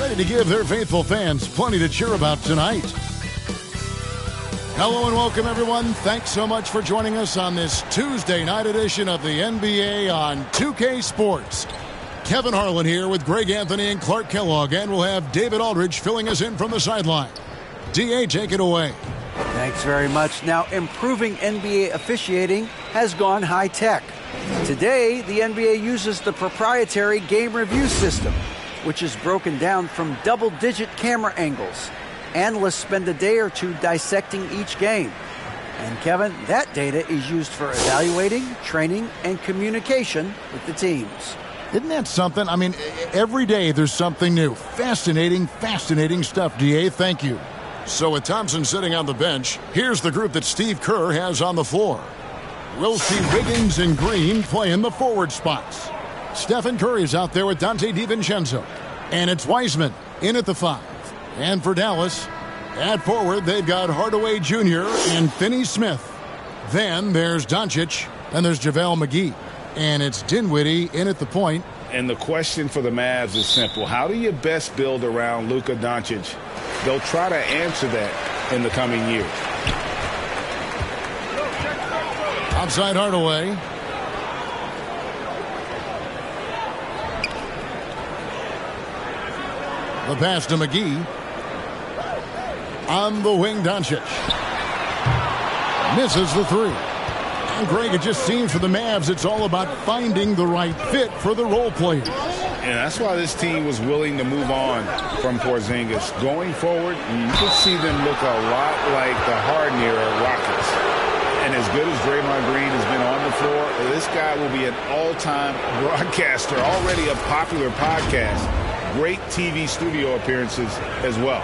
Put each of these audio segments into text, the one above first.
ready to give their faithful fans plenty to cheer about tonight. Hello and welcome, everyone. Thanks so much for joining us on this Tuesday night edition of the NBA on 2K Sports. Kevin Harlan here with Greg Anthony and Clark Kellogg, and we'll have David Aldridge filling us in from the sideline. D.A., take it away. Thanks very much. Now, improving NBA officiating has gone high-tech. Today, the NBA uses the proprietary game review system, which is broken down from double-digit camera angles. Analysts spend a day or two dissecting each game. And, Kevin, that data is used for evaluating, training, and communication with the teams. Isn't that something? I mean, every day there's something new. Fascinating stuff, D.A. Thank you. So with Thompson sitting on the bench, here's the group that Steve Kerr has on the floor. We'll see Wiggins and Green playing the forward spots. Stephen Curry's out there with Dante DiVincenzo. And it's Wiseman in at the 5. And for Dallas, at forward, they've got Hardaway Jr. and Finney Smith. Then there's Doncic, and there's JaVale McGee. And it's Dinwiddie in at the point. And the question for the Mavs is simple. How do you best build around Luka Doncic? They'll try to answer that in the coming years. Outside Hardaway. The pass to McGee. On the wing, Doncic. Misses the 3. And Greg, it just seems for the Mavs it's all about finding the right fit for the role players. And that's why this team was willing to move on from Porzingis. Going forward, you could see them look a lot like the Harden-era Rockets. And as good as Draymond Green has been on the floor, this guy will be an all-time broadcaster, already a popular podcast. Great TV studio appearances as well.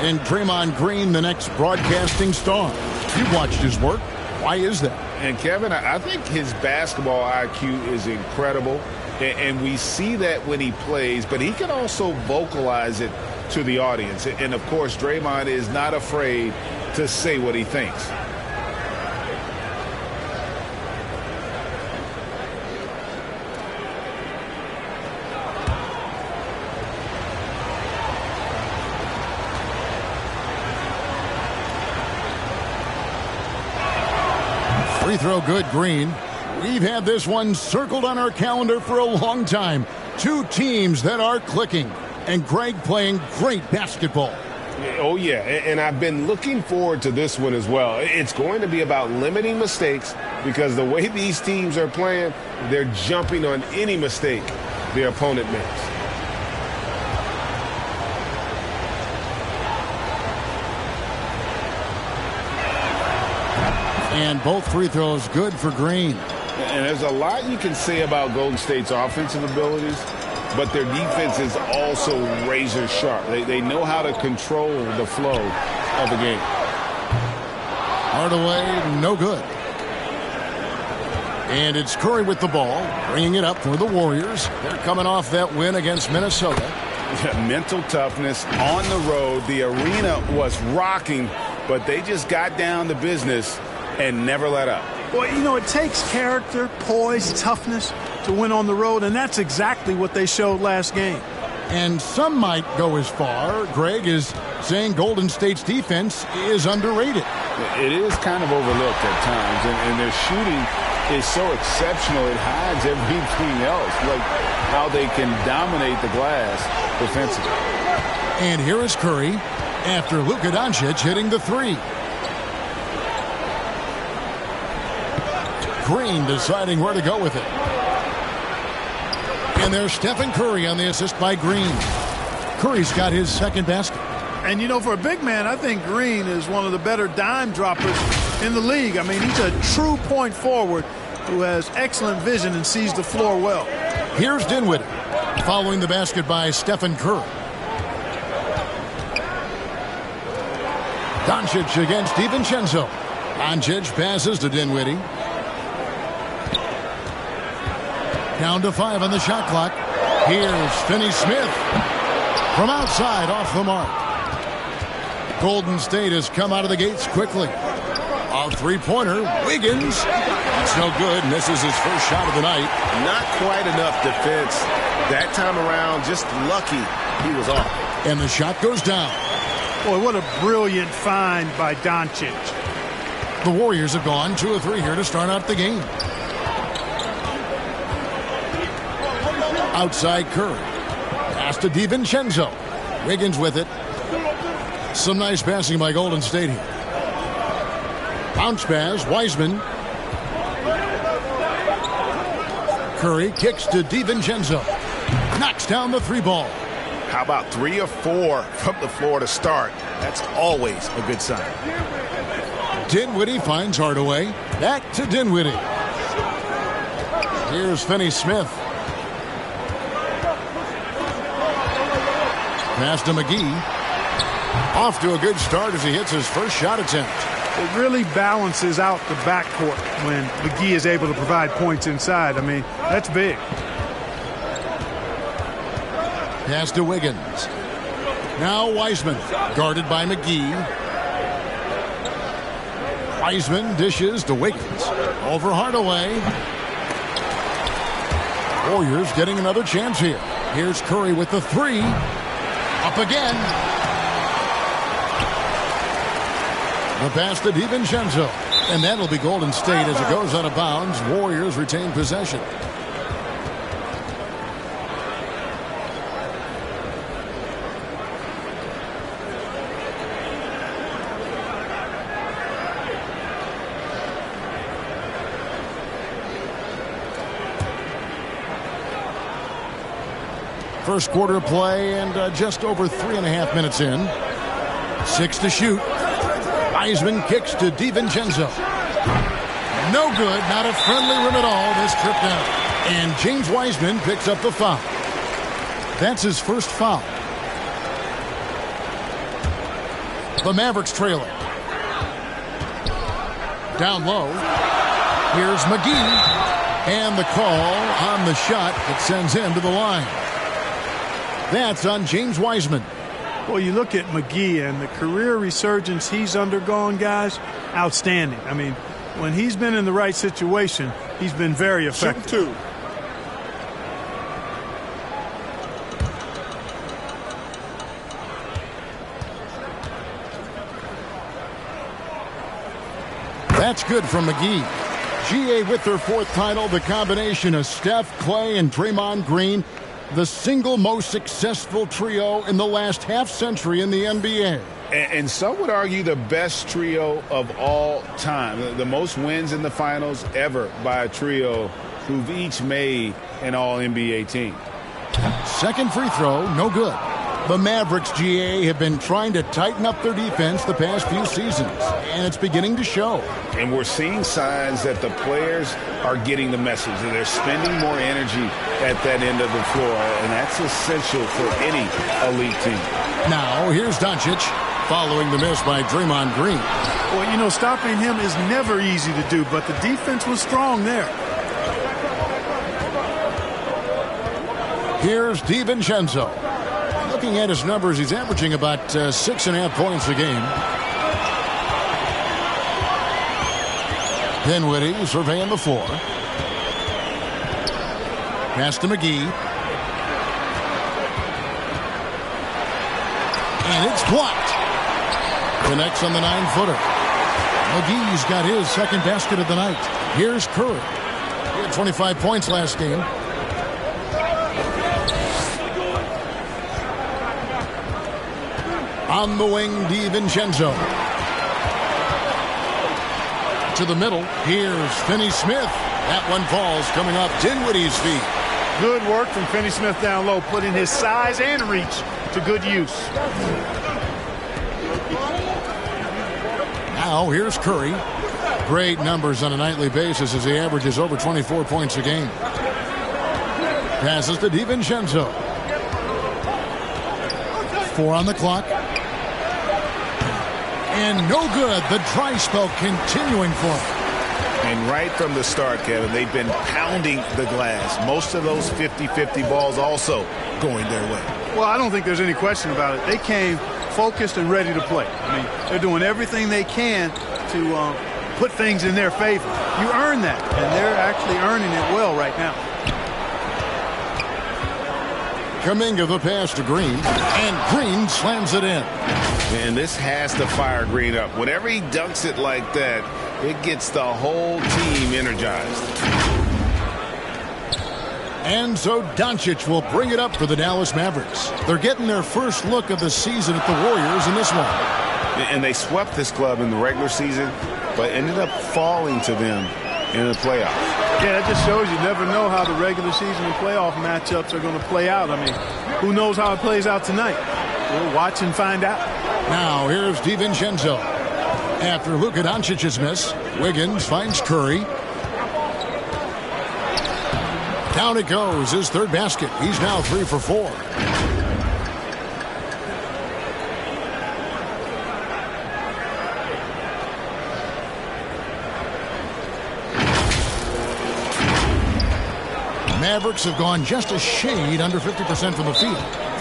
And Draymond Green, the next broadcasting star. You've watched his work. Why is that? And, Kevin, I think his basketball IQ is incredible. And we see that when he plays, but he can also vocalize it to the audience. And, of course, Draymond is not afraid to say what he thinks. Free throw good, Green. We've had this one circled on our calendar for a long time. Two teams that are clicking. And Greg playing great basketball. Oh, yeah, and I've been looking forward to this one as well. It's going to be about limiting mistakes because the way these teams are playing, they're jumping on any mistake their opponent makes. And both free throws good for Green. And there's a lot you can say about Golden State's offensive abilities, but their defense is also razor sharp. They know how to control the flow of the game. Hardaway, no good. And it's Curry with the ball, bringing it up for the Warriors. They're coming off that win against Minnesota. Mental toughness on the road. The arena was rocking, but they just got down to business and never let up. Well, you know, it takes character, poise, toughness to win on the road, and that's exactly what they showed last game. And some might go as far, Greg, as saying Golden State's defense is underrated. It is kind of overlooked at times, and their shooting is so exceptional it hides everything else, like how they can dominate the glass defensively. And here is Curry after Luka Doncic hitting the 3. Green deciding where to go with it. And there's Stephen Curry on the assist by Green. Curry's got his second basket. And, you know, for a big man, I think Green is one of the better dime droppers in the league. I mean, he's a true point forward who has excellent vision and sees the floor well. Here's Dinwiddie following the basket by Stephen Curry. Doncic against DiVincenzo. Doncic passes to Dinwiddie. Down to 5 on the shot clock. Here's Finney Smith from outside off the mark. Golden State has come out of the gates quickly. A three-pointer. Wiggins. It's no good. Misses his first shot of the night. Not quite enough defense that time around. Just lucky he was off. And the shot goes down. Boy, what a brilliant find by Doncic. The Warriors have gone 2 of 3 here to start out the game. Outside Curry. Pass to DiVincenzo. Wiggins with it. Some nice passing by Golden State here. Bounce pass, Wiseman. Curry kicks to DiVincenzo. Knocks down the 3-ball. How about 3 or 4 from the floor to start? That's always a good sign. Dinwiddie finds Hardaway. Back to Dinwiddie. Here's Finney-Smith. Pass to McGee. Off to a good start as he hits his first shot attempt. It really balances out the backcourt when McGee is able to provide points inside. I mean, that's big. Pass to Wiggins. Now Wiseman, guarded by McGee. Wiseman dishes to Wiggins. Over Hardaway. Warriors getting another chance here. Here's Curry with the 3. Up again. The pass to DiVincenzo. And that'll be Golden State as it goes out of bounds. Warriors retain possession. First quarter play and just over 3.5 minutes in. 6 to shoot. Wiseman kicks to DiVincenzo. No good. Not a friendly rim at all. This trip down. And James Wiseman picks up the foul. That's his first foul. The Mavericks trailing. Down low. Here's McGee. And the call on the shot that sends him to the line. That's on James Wiseman. Well, you look at McGee and the career resurgence he's undergone, guys, outstanding. I mean, when he's been in the right situation, he's been very effective. Shoot 2. That's good from McGee. GA with their 4th title, the combination of Steph, Clay, and Draymond Green. The single most successful trio in the last half-century in the NBA. And some would argue the best trio of all time. The most wins in the finals ever by a trio who've each made an all-NBA team. Second free throw, no good. The Mavericks, GA, have been trying to tighten up their defense the past few seasons, and it's beginning to show. And we're seeing signs that the players are getting the message, that they're spending more energy at that end of the floor, and that's essential for any elite team. Now, here's Doncic, following the miss by Draymond Green. Well, you know, stopping him is never easy to do, but the defense was strong there. Here's DiVincenzo. Looking at his numbers, he's averaging about 6.5 points a game. Dinwiddie surveying the floor. Pass to McGee. And it's blocked. Connects on the 9-footer. McGee's got his second basket of the night. Here's Curry. He had 25 points last game. On the wing, DiVincenzo. To the middle. Here's Finney-Smith. That one falls coming off Dinwiddie's feet. Good work from Finney-Smith down low, putting his size and reach to good use. Now here's Curry. Great numbers on a nightly basis as he averages over 24 points a game. Passes to DiVincenzo. 4 on the clock. And no good. The dry spell continuing for him. And right from the start, Kevin, they've been pounding the glass. Most of those 50-50 balls also going their way. Well, I don't think there's any question about it. They came focused and ready to play. I mean, they're doing everything they can to put things in their favor. You earn that, and they're actually earning it well right now. Kuminga the pass to Green, and Green slams it in. And this has to fire Green up. Whenever he dunks it like that, it gets the whole team energized. And so Doncic will bring it up for the Dallas Mavericks. They're getting their first look of the season at the Warriors in this one. And they swept this club in the regular season, but ended up falling to them in the playoffs. Yeah, that just shows you never know how the regular season and playoff matchups are going to play out. I mean, who knows how it plays out tonight? We'll watch and find out. Now here's DiVincenzo. After Luka Doncic's miss, Wiggins finds Curry. Down it goes, his third basket. He's now 3 for 4. Mavericks have gone just a shade under 50% from the field.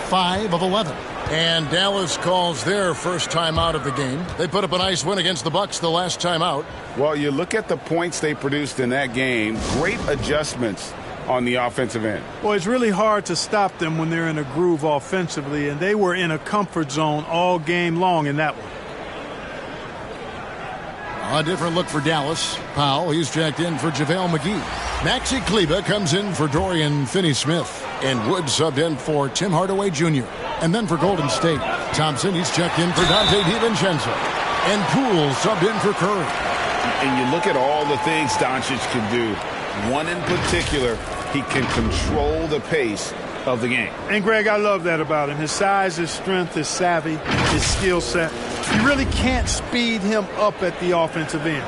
5 of 11. And Dallas calls their first time out of the game. They put up a nice win against the Bucks the last time out. Well, you look at the points they produced in that game. Great adjustments on the offensive end. Well, it's really hard to stop them when they're in a groove offensively, and they were in a comfort zone all game long in that one. A different look for Dallas. Powell, he's checked in for JaVale McGee. Maxi Kleber comes in for Dorian Finney-Smith. And Wood subbed in for Tim Hardaway Jr. And then for Golden State, Thompson, he's checked in for Dante DiVincenzo. And Poole subbed in for Curry. And you look at all the things Doncic can do. One in particular, he can control the pace of the game. And, Greg, I love that about him. His size, his strength, his savvy, his skill set. You really can't speed him up at the offensive end.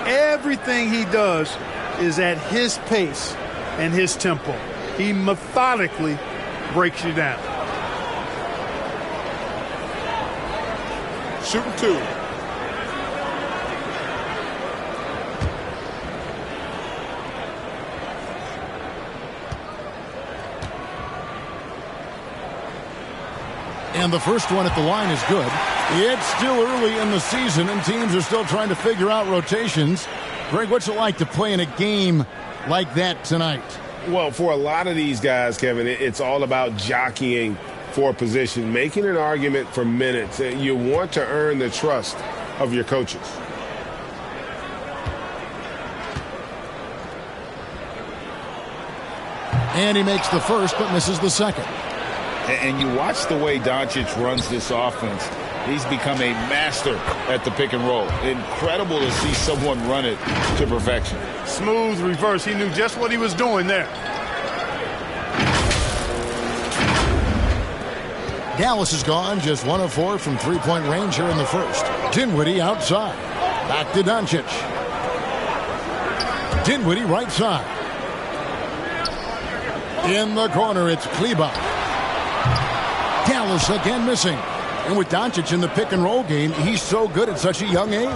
Everything he does is at his pace and his tempo. He methodically breaks you down. Shooting 2. And the first one at the line is good. It's still early in the season, and teams are still trying to figure out rotations. Greg, what's it like to play in a game like that tonight? Well, for a lot of these guys, Kevin, it's all about jockeying for position, making an argument for minutes. You want to earn the trust of your coaches. And he makes the first but misses the second. And you watch the way Doncic runs this offense. He's become a master at the pick and roll. Incredible to see someone run it to perfection. Smooth reverse. He knew just what he was doing there. Dallas is gone just 1 of 4 from three-point range here in the first. Dinwiddie outside. Back to Doncic. Dinwiddie right side. In the corner, it's Kleber. Dallas again missing. And with Doncic in the pick-and-roll game, he's so good at such a young age.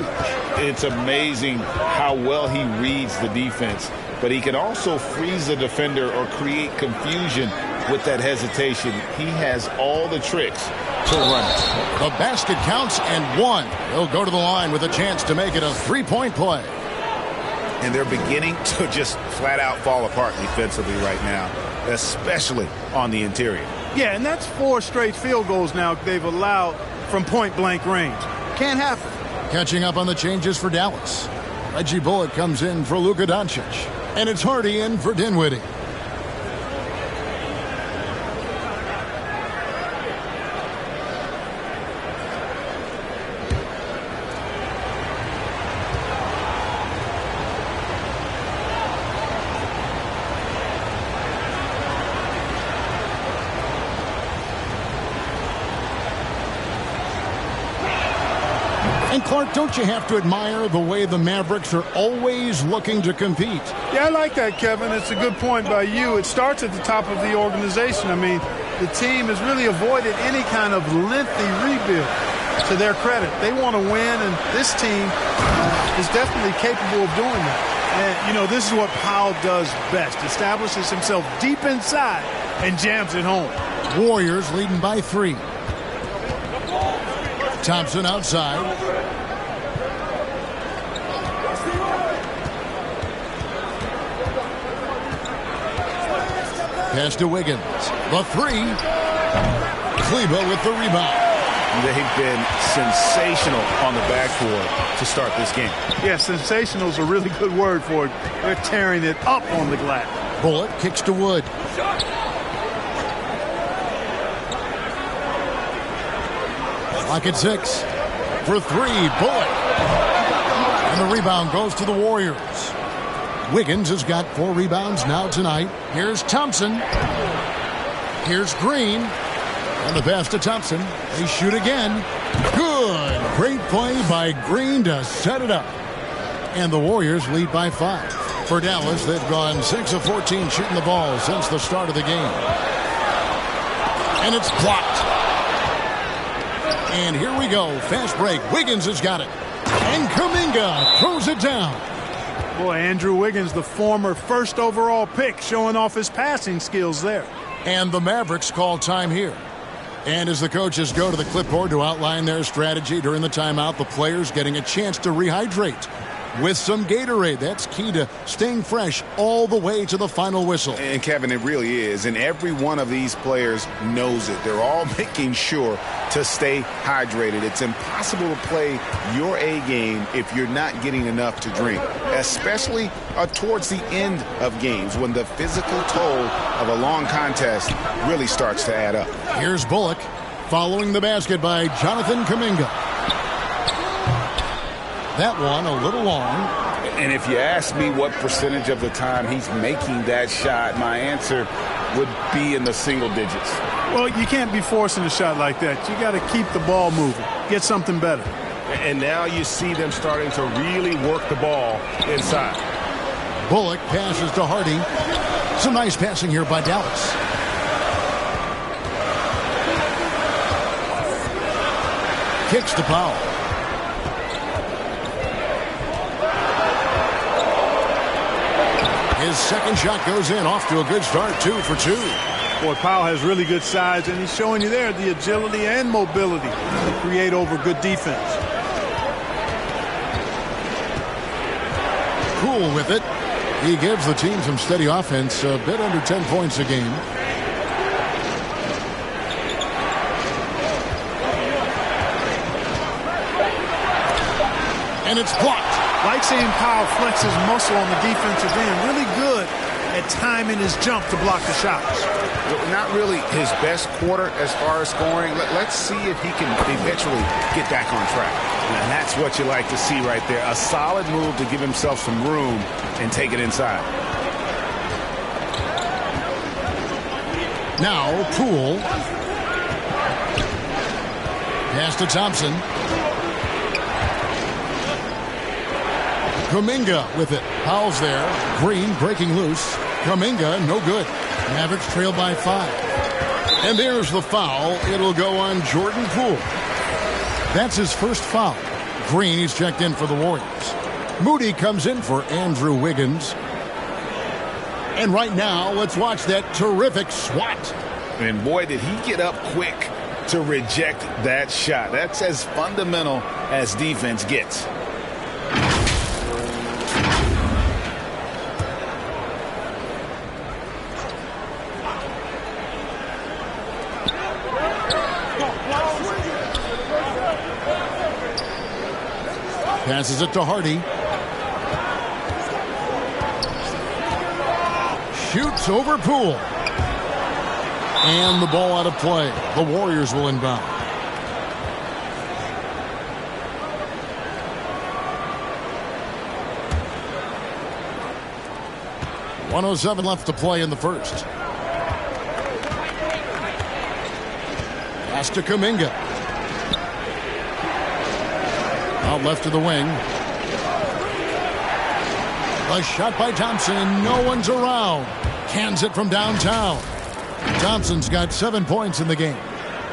It's amazing how well he reads the defense. But he can also freeze the defender or create confusion with that hesitation. He has all the tricks to run it. The basket counts and 1. He'll go to the line with a chance to make it a three-point play. And they're beginning to just flat-out fall apart defensively right now, especially on the interior. Yeah, and that's 4 straight field goals now they've allowed from point-blank range. Can't happen. Catching up on the changes for Dallas. Reggie Bullock comes in for Luka Doncic. And it's Hardy in for Dinwiddie. And Clark, don't you have to admire the way the Mavericks are always looking to compete? Yeah, I like that, Kevin. It's a good point by you. It starts at the top of the organization. I mean, the team has really avoided any kind of lengthy rebuild. To their credit, they want to win, and this team is definitely capable of doing that. And, you know, this is what Powell does best. Establishes himself deep inside and jams it home. Warriors leading by 3. Thompson outside. Pass to Wiggins. The 3. Kleber with the rebound. They've been sensational on the backboard to start this game. Yeah, sensational is a really good word for it. They're tearing it up on the glass. Bullock kicks to Wood. Clock at 6. For 3, Bullock. And the rebound goes to the Warriors. Wiggins has got 4 rebounds now tonight. Here's Thompson. Here's Green. And the pass to Thompson. They shoot again. Good. Great play by Green to set it up. And the Warriors lead by 5. For Dallas, they've gone 6 of 14 shooting the ball since the start of the game. And it's blocked. And here we go. Fast break. Wiggins has got it. And Kuminga throws it down. Boy, Andrew Wiggins, the former first overall pick, showing off his passing skills there. And the Mavericks call time here. And as the coaches go to the clipboard to outline their strategy during the timeout, the players getting a chance to rehydrate with some Gatorade. That's key to staying fresh all the way to the final whistle. And Kevin, it really is. And every one of these players knows it. They're all making sure to stay hydrated. It's impossible to play your A game if you're not getting enough to drink, especially towards the end of games when the physical toll of a long contest really starts to add up. Here's Bullock following the basket by Jonathan Kuminga. That one a little long. And if you ask me what percentage of the time he's making that shot, my answer would be in the single digits. Well, you can't be forcing a shot like that. You got to keep the ball moving, get something better. And now you see them starting to really work the ball inside. Bullock passes to Hardy. Some nice passing here by Dallas. Kicks to Powell. His second shot goes in, off to a good start, 2 for 2. Boy, Powell has really good size, and he's showing you there the agility and mobility to create over good defense. Cool with it. He gives the team some steady offense, a bit under 10 points a game. And it's blocked. Like seeing Powell flex his muscle on the defensive end. Really good at timing his jump to block the shots. Not really his best quarter as far as scoring. Let's see if he can eventually get back on track. And that's what you like to see right there. A solid move to give himself some room and take it inside. Now, Poole. Pass to Thompson. Kuminga with it. Powell's there. Green breaking loose. Kuminga, no good. Mavericks trail by 5. And there's the foul. It'll go on Jordan Poole. That's his first foul. Green, he's checked in for the Warriors. Moody comes in for Andrew Wiggins. And right now, let's watch that terrific swat. And boy, did he get up quick to reject that shot. That's as fundamental as defense gets. Passes it to Hardy. Shoots over Poole. And the ball out of play. The Warriors will inbound. .107 left to play in the first. Pass to Kuminga. Out left to the wing. A shot by Thompson, and no one's around. Cans it from downtown. Thompson's got 7 points in the game.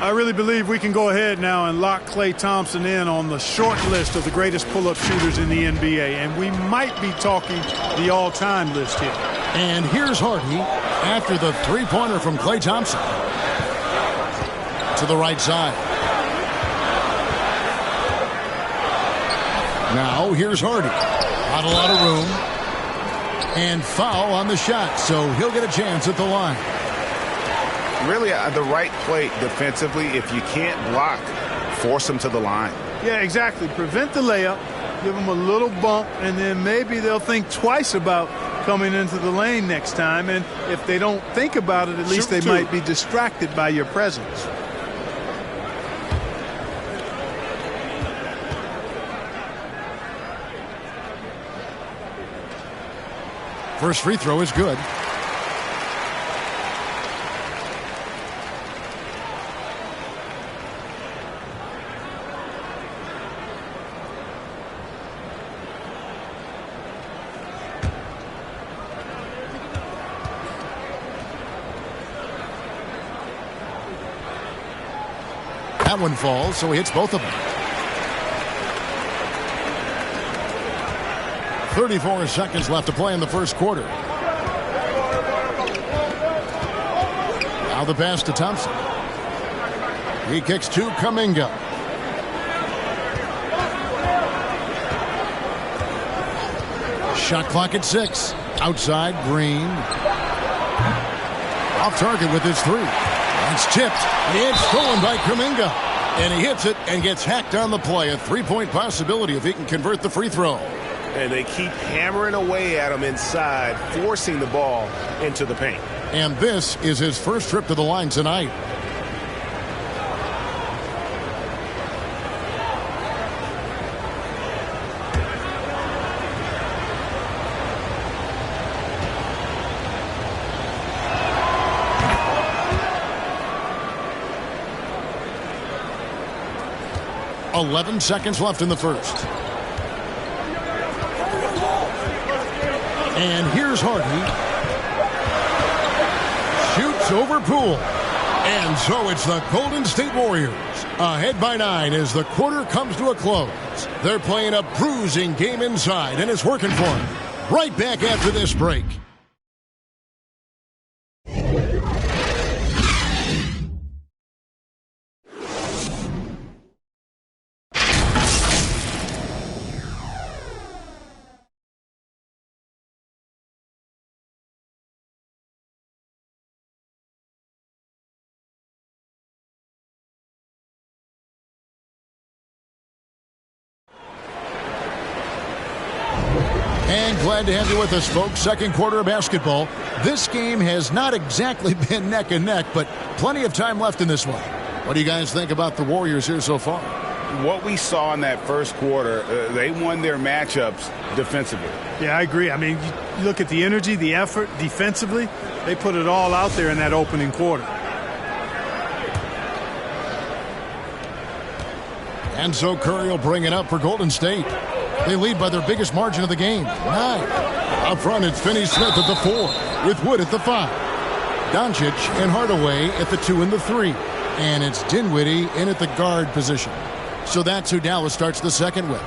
I really believe we can go ahead now and lock Klay Thompson in on the short list of the greatest pull-up shooters in the NBA, and we might be talking the all-time list here. And here's Hardy after the three-pointer from Klay Thompson. To the right side. Now here's Hardy. Not a lot of room. And foul on the shot, so he'll get a chance at the line. really the right play defensively. If you can't block, force them to the line. Yeah, exactly. Prevent the layup, give them a little bump, and then maybe they'll think twice about coming into the lane next time. And if they don't think about it, at least they might be distracted by your presence. First free throw is good. That one falls, so he hits both of them. 34 seconds left to play in the first quarter. Now the pass to Thompson. He kicks to Kuminga. Shot clock at 6. Outside, Green. Off target with his three. It's tipped. It's stolen by Kuminga. And he hits it and gets hacked on the play. A three-point possibility if he can convert the free throw. And they keep hammering away at him inside, forcing the ball into the paint. And this is his first trip to the line tonight. .11 seconds left in the first. And here's Hardy. Shoots over Poole. And so it's the Golden State Warriors ahead by 9 as the quarter comes to a close. They're playing a bruising game inside, and it's working for them. Right back after this break. And glad to have you with us, folks. Second quarter of basketball. This game has not exactly been neck and neck, but plenty of time left in this one. What do you guys think about the Warriors here so far? What we saw in that first quarter, they won their matchups defensively. Yeah, I agree. I mean, you look at the energy, the effort defensively, they put it all out there in that opening quarter. And so Curry will bring it up for Golden State. They lead by their biggest margin of the game, 9. Up front, it's Finney-Smith at the 4, with Wood at the 5. Doncic and Hardaway at the 2 and the 3. And it's Dinwiddie in at the guard position. So that's who Dallas starts the second with.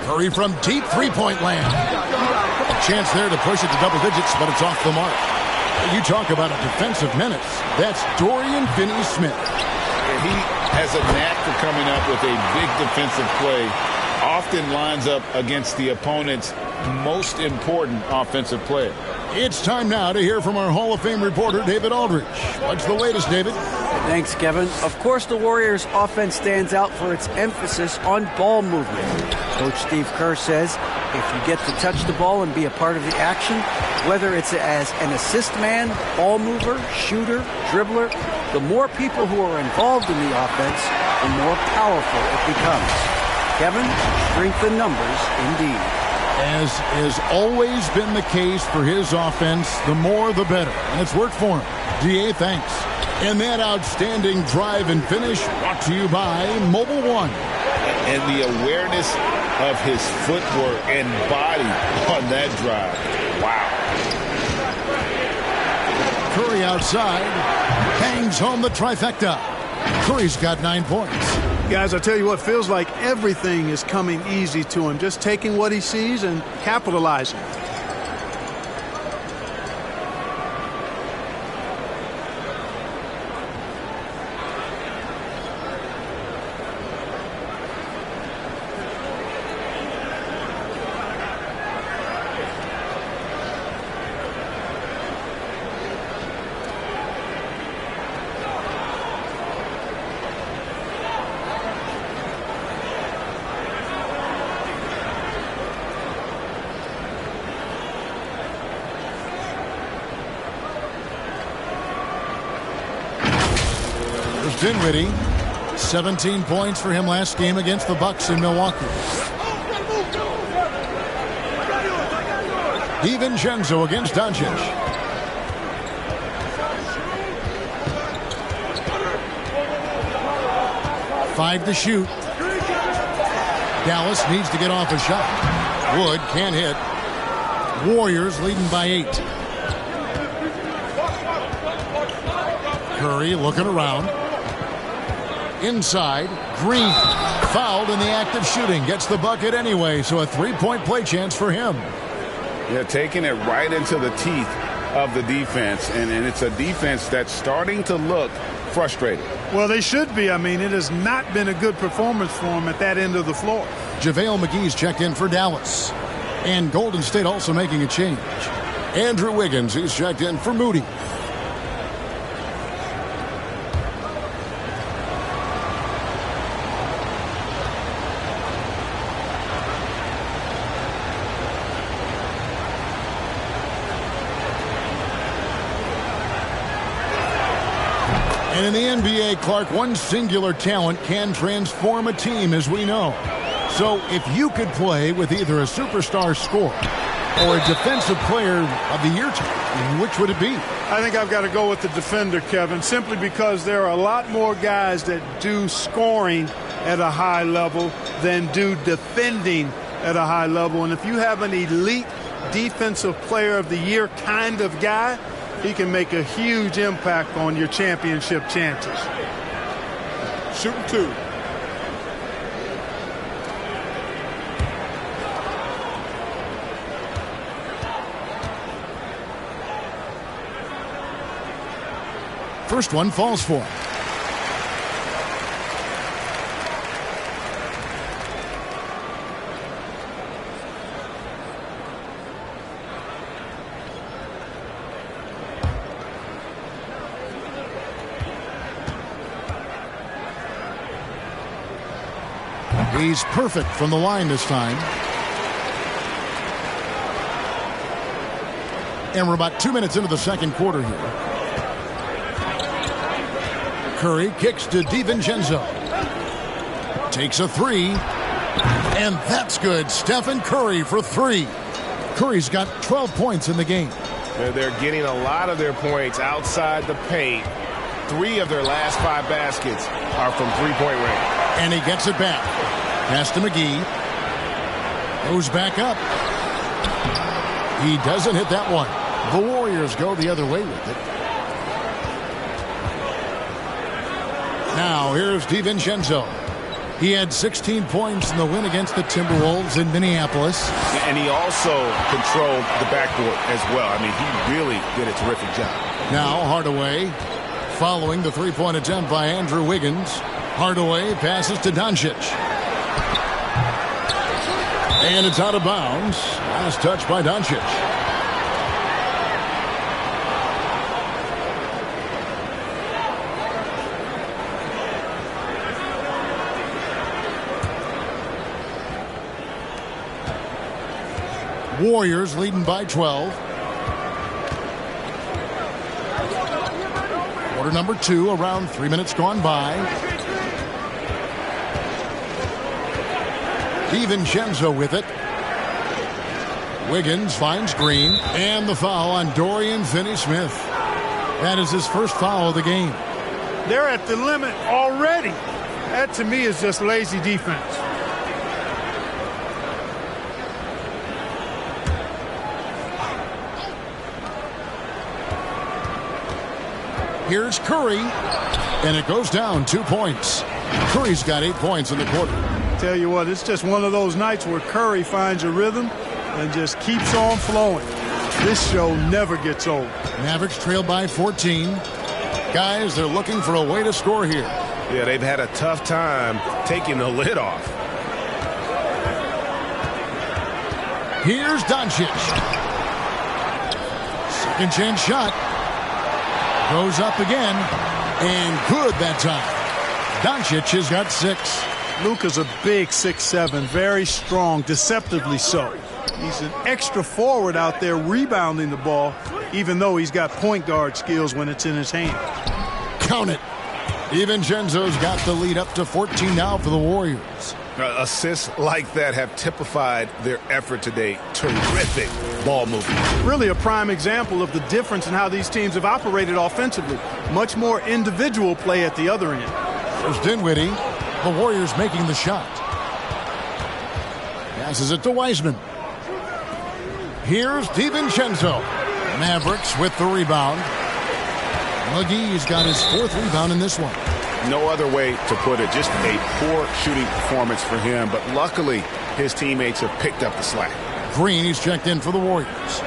Curry from deep three-point land. A chance there to push it to double digits, but it's off the mark. You talk about a defensive menace. That's Dorian Finney-Smith. He has a knack for coming up with a big defensive play. Often lines up against the opponent's most important offensive player. It's time now to hear from our Hall of Fame reporter, David Aldridge. What's the latest, David? Thanks, Kevin. Of course, the Warriors' offense stands out for its emphasis on ball movement. Coach Steve Kerr says if you get to touch the ball and be a part of the action, whether it's as an assist man, ball mover, shooter, dribbler, the more people who are involved in the offense, the more powerful it becomes. Kevin, strength in numbers indeed. As has always been the case for his offense, the more the better. And it's worked for him. DA, thanks. And that outstanding drive and finish brought to you by Mobile One. And the awareness of his footwork and body on that drive. Wow. Curry outside. Hangs home the trifecta. Curry's got 9 points. Guys, I tell you what, feels like everything is coming easy to him. Just taking what he sees and capitalizing. Dinwiddie, 17 points for him last game against the Bucks in Milwaukee. DiVincenzo against Doncic. Five to shoot. Dallas needs to get off a shot. Wood can't hit. Warriors leading by 8. Curry looking around. Inside. Green. Fouled in the act of shooting. Gets the bucket anyway, so a 3-point play chance for him. Yeah, taking it right into the teeth of the defense, and it's a defense that's starting to look frustrated. Well, they should be. I mean, it has not been a good performance for them at that end of the floor. JaVale McGee's checked in for Dallas. And Golden State also making a change. Andrew Wiggins, he's checked in for Moody. And in the NBA, Clark, one singular talent can transform a team, as we know. So if you could play with either a superstar scorer or a defensive player of the year team, which would it be? I think I've got to go with the defender, Kevin, simply because there are a lot more guys that do scoring at a high level than do defending at a high level. And if you have an elite defensive player of the year kind of guy, he can make a huge impact on your championship chances. Shooting 2. First one falls for him. He's perfect from the line this time. And we're about 2 minutes into the second quarter here. Curry kicks to DiVincenzo. Takes a 3. And that's good. Stephen Curry for 3. Curry's got 12 points in the game. They're getting a lot of their points outside the paint. 3 of their last 5 baskets are from three-point range. And he gets it back. Pass to McGee. Goes back up. He doesn't hit that one. The Warriors go the other way with it. Now here's DiVincenzo. He had 16 points in the win against the Timberwolves in Minneapolis. And he also controlled the backcourt as well. I mean, he really did a terrific job. Now Hardaway following the three-point attempt by Andrew Wiggins. Hardaway passes to Doncic. And it's out of bounds. Last touch by Doncic. Warriors leading by 12. Quarter number 2, around 3 minutes gone by. DiVincenzo with it. Wiggins finds Green. And the foul on Dorian Finney-Smith. That is his first foul of the game. They're at the limit already. That, to me, is just lazy defense. Here's Curry. And it goes down 2 points. Curry's got 8 points in the quarter. Tell you what, it's just one of those nights where Curry finds a rhythm and just keeps on flowing. This show never gets old. Mavericks trail by 14. Guys, they're looking for a way to score here. Yeah, they've had a tough time taking the lid off. Here's Doncic. Second chance shot. Goes up again. And good that time. Doncic has got 6. Luka's a big 6'7", very strong, deceptively so. He's an extra forward out there rebounding the ball, even though he's got point guard skills when it's in his hand. Count it. DiVincenzo's got the lead up to 14 now for the Warriors. Assists like that have typified their effort today. Terrific ball movement. Really a prime example of the difference in how these teams have operated offensively. Much more individual play at the other end. There's Dinwiddie. The Warriors making the shot. Passes it to Wiseman. Here's DiVincenzo. Mavericks with the rebound. McGee's got his 4th rebound in this one. No other way to put it. Just a poor shooting performance for him. But luckily, his teammates have picked up the slack. Green, he's checked in for the Warriors.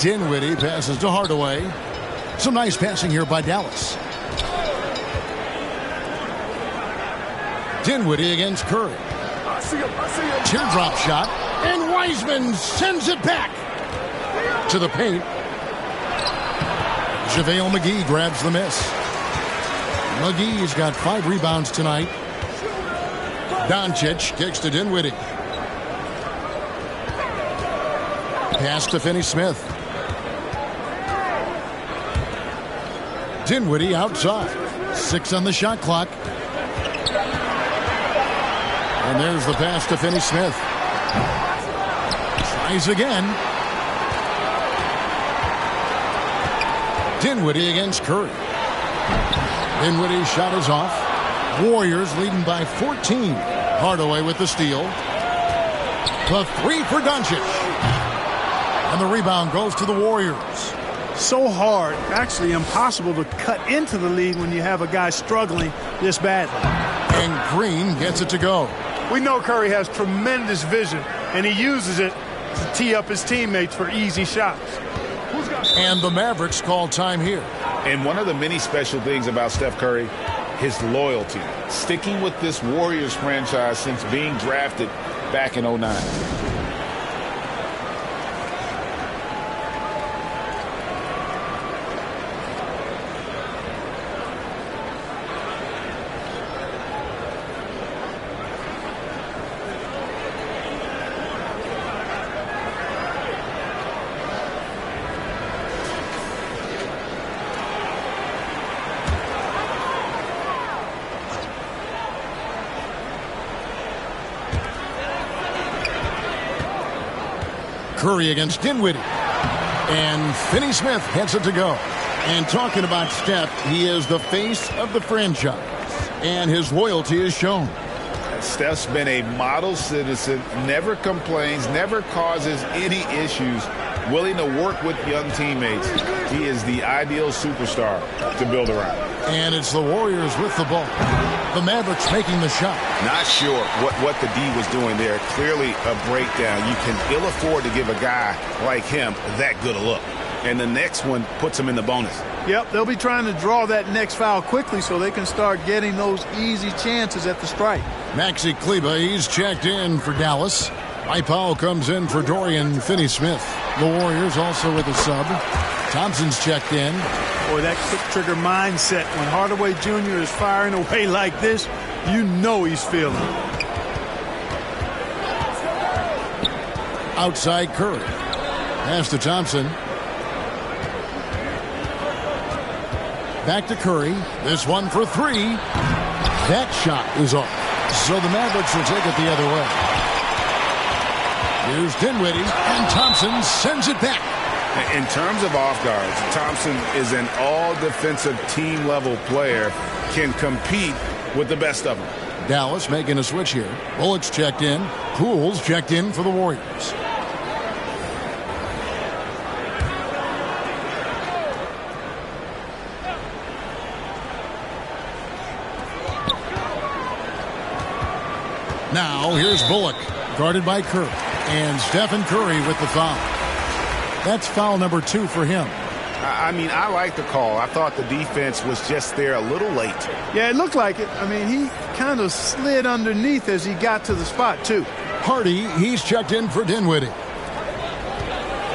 Dinwiddie passes to Hardaway. Some nice passing here by Dallas. Dinwiddie against Curry. Teardrop shot, and Wiseman sends it back to the paint. JaVale McGee grabs the miss. McGee's got 5 rebounds tonight. Doncic kicks to Dinwiddie. Pass to Finney-Smith. Dinwiddie outside. 6 on the shot clock. And there's the pass to Finney-Smith. Tries again. Dinwiddie against Curry. Dinwiddie's shot is off. Warriors leading by 14. Hardaway with the steal. The 3 for Doncic. And the rebound goes to the Warriors. So hard, actually impossible to cut into the lead when you have a guy struggling this badly. And Green gets it to go. We know Curry has tremendous vision, and he uses it to tee up his teammates for easy shots. And the Mavericks call time here. And one of the many special things about Steph Curry, his loyalty. Sticking with this Warriors franchise since being drafted back in 2009. Curry against Dinwiddie. And Finney-Smith heads it to go. And talking about Steph, he is the face of the franchise. And his loyalty is shown. Steph's been a model citizen, never complains, never causes any issues, willing to work with young teammates. He is the ideal superstar to build around. And it's the Warriors with the ball. The Mavericks making the shot. Not sure what the D was doing there. Clearly a breakdown. You can ill afford to give a guy like him that good a look. And the next one puts him in the bonus. Yep, they'll be trying to draw that next foul quickly so they can start getting those easy chances at the strike. Maxi Kleba, he's checked in for Dallas. Mike Powell comes in for Dorian Finney-Smith. The Warriors also with a sub. Thompson's checked in. Boy, that quick trigger mindset. When Hardaway Jr. is firing away like this, you know he's feeling it. Outside Curry. Pass to Thompson. Back to Curry. This one for 3. That shot is off. So the Mavericks will take it the other way. Here's Dinwiddie, and Thompson sends it back. In terms of off guards, Thompson is an all-defensive team-level player, can compete with the best of them. Dallas making a switch here. Bullock's checked in. Poole's checked in for the Warriors. Now, here's Bullock, guarded by Curry. And Stephen Curry with the foul. That's foul number 2 for him. I mean, I like the call. I thought the defense was just there a little late. Yeah, it looked like it. I mean, he kind of slid underneath as he got to the spot, too. Hardy, he's checked in for Dinwiddie.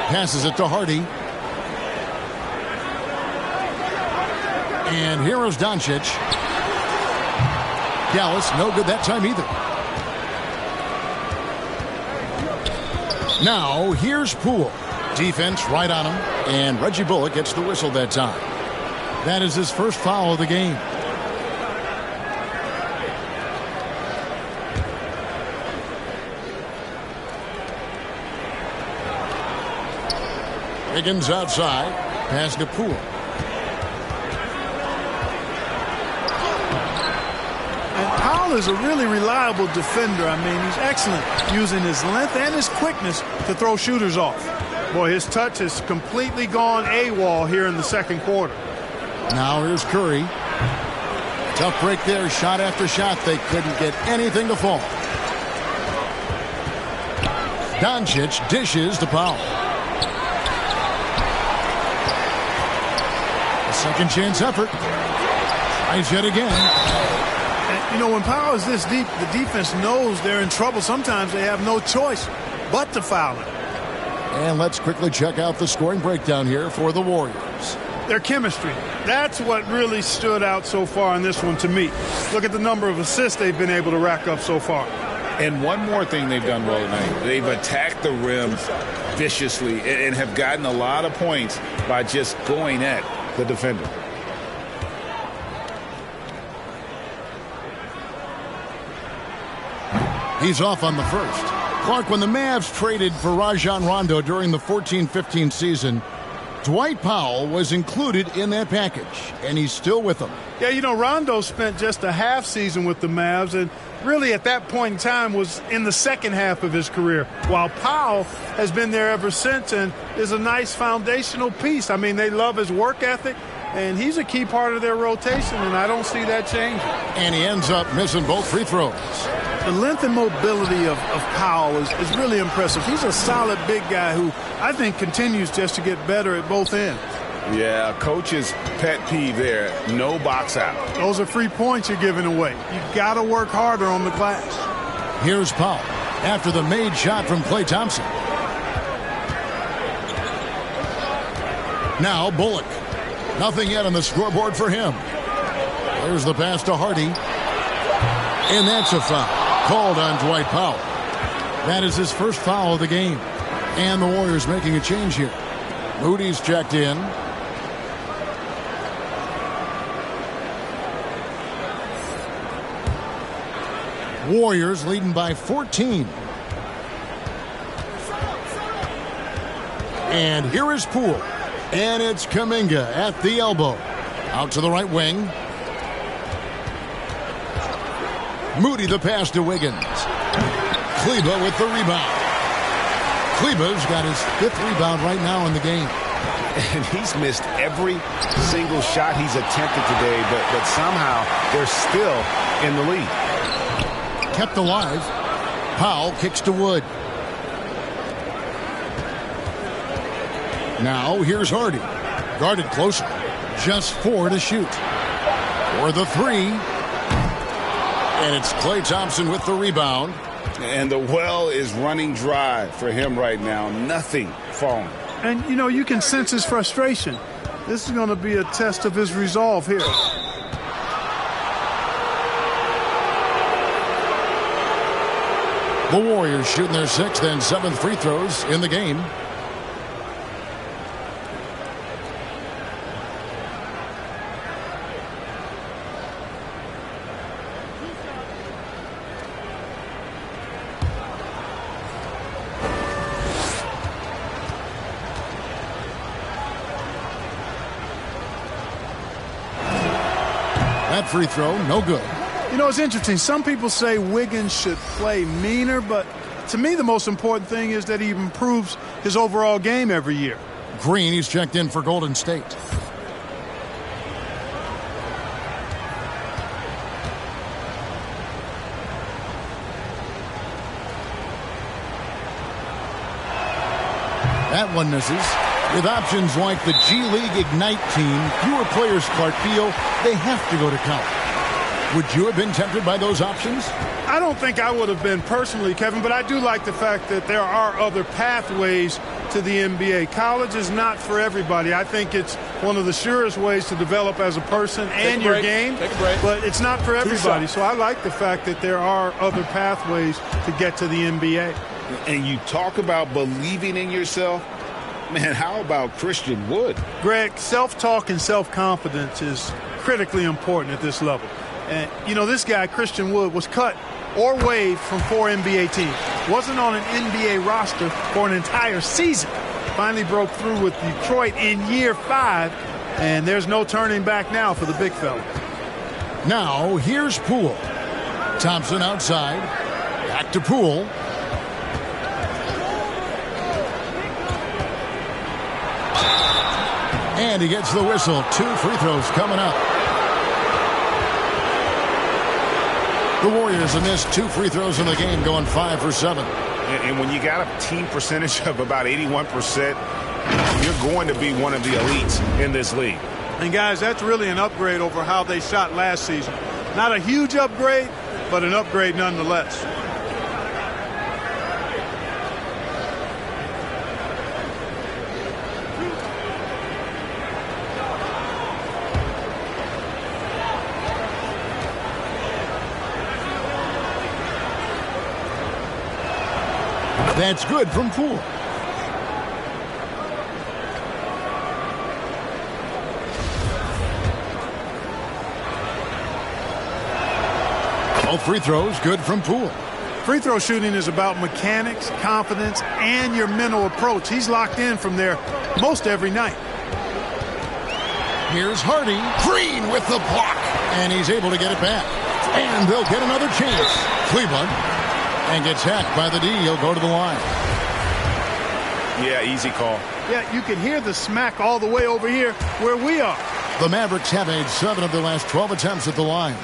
Passes it to Hardy. And here is Doncic. Dallas, no good that time either. Now, here's Poole. Defense right on him, and Reggie Bullock gets the whistle that time. That is his first foul of the game. Higgins outside, pass to Poole. And Powell is a really reliable defender. I mean, he's excellent using his length and his quickness to throw shooters off. Boy, his touch has completely gone AWOL here in the second quarter. Now here's Curry. Tough break there, shot after shot. They couldn't get anything to fall. Doncic dishes to Powell. A second chance effort. Tries yet again. And, you know, when Powell is this deep, the defense knows they're in trouble. Sometimes they have no choice but to foul him. And let's quickly check out the scoring breakdown here for the Warriors. Their chemistry. That's what really stood out so far in this one to me. Look at the number of assists they've been able to rack up so far. And one more thing they've done well tonight. They've attacked the rim viciously and have gotten a lot of points by just going at the defender. He's off on the first. Clark, when the Mavs traded for Rajon Rondo during the 14-15 season, Dwight Powell was included in that package, and he's still with them. Yeah, you know, Rondo spent just a half season with the Mavs, and really at that point in time was in the second half of his career, while Powell has been there ever since and is a nice foundational piece. I mean, they love his work ethic, and he's a key part of their rotation, and I don't see that changing. And he ends up missing both free throws. The length and mobility of Powell is really impressive. He's a solid big guy who I think continues just to get better at both ends. Yeah, coach's pet peeve there, no box out. Those are free points you're giving away. You've got to work harder on the glass. Here's Powell after the made shot from Klay Thompson. Now Bullock. Nothing yet on the scoreboard for him. There's the pass to Hardy. And that's a foul called on Dwight Powell. That is his first foul of the game. And the Warriors making a change here. Moody's checked in. Warriors leading by 14. And here is Poole. And it's Kuminga at the elbow. Out to the right wing. Moody the pass to Wiggins. Kleba with the rebound. Kleba's got his 5th rebound right now in the game. And he's missed every single shot he's attempted today, but somehow they're still in the lead. Kept alive. Powell kicks to Wood. Now here's Hardy. Guarded closer. Just 4 to shoot. For the 3. And it's Klay Thompson with the rebound. And the well is running dry for him right now. Nothing falling. And, you know, you can sense his frustration. This is going to be a test of his resolve here. The Warriors shooting their 6th and 7th free throws in the game. That free throw, no good. You know, it's interesting. Some people say Wiggins should play meaner, but to me the most important thing is that he improves his overall game every year. Green, he's checked in for Golden State. That one misses. With options like the G League Ignite team, fewer players, Clark, feel they have to go to college. Would you have been tempted by those options? I don't think I would have been personally, Kevin, but I do like the fact that there are other pathways to the NBA. College is not for everybody. I think it's one of the surest ways to develop as a person and your game, but it's not for everybody. So I like the fact that there are other pathways to get to the NBA. And you talk about believing in yourself. Man, how about Christian Wood? Greg, self-talk and self-confidence is critically important at this level. And, you know, this guy, Christian Wood, was cut or waived from 4 NBA teams. Wasn't on an NBA roster for an entire season. Finally broke through with Detroit in year 5, and there's no turning back now for the big fella. Now, here's Poole. Thompson outside. Back to Poole. And he gets the whistle. 2 free throws coming up. The Warriors have missed 2 free throws in the game, going 5 for 7. And when you got a team percentage of about 81%, you're going to be one of the elites in this league. And, guys, that's really an upgrade over how they shot last season. Not a huge upgrade, but an upgrade nonetheless. That's good from Poole. Both free throws good from Poole. Free throw shooting is about mechanics, confidence, and your mental approach. He's locked in from there most every night. Here's Hardy. Green with the block. And he's able to get it back. And they'll get another chance. Cleveland. And gets hacked by the D. He'll go to the line. Yeah, easy call. Yeah, you can hear the smack all the way over here where we are. The Mavericks have made 7 of their last 12 attempts at the line.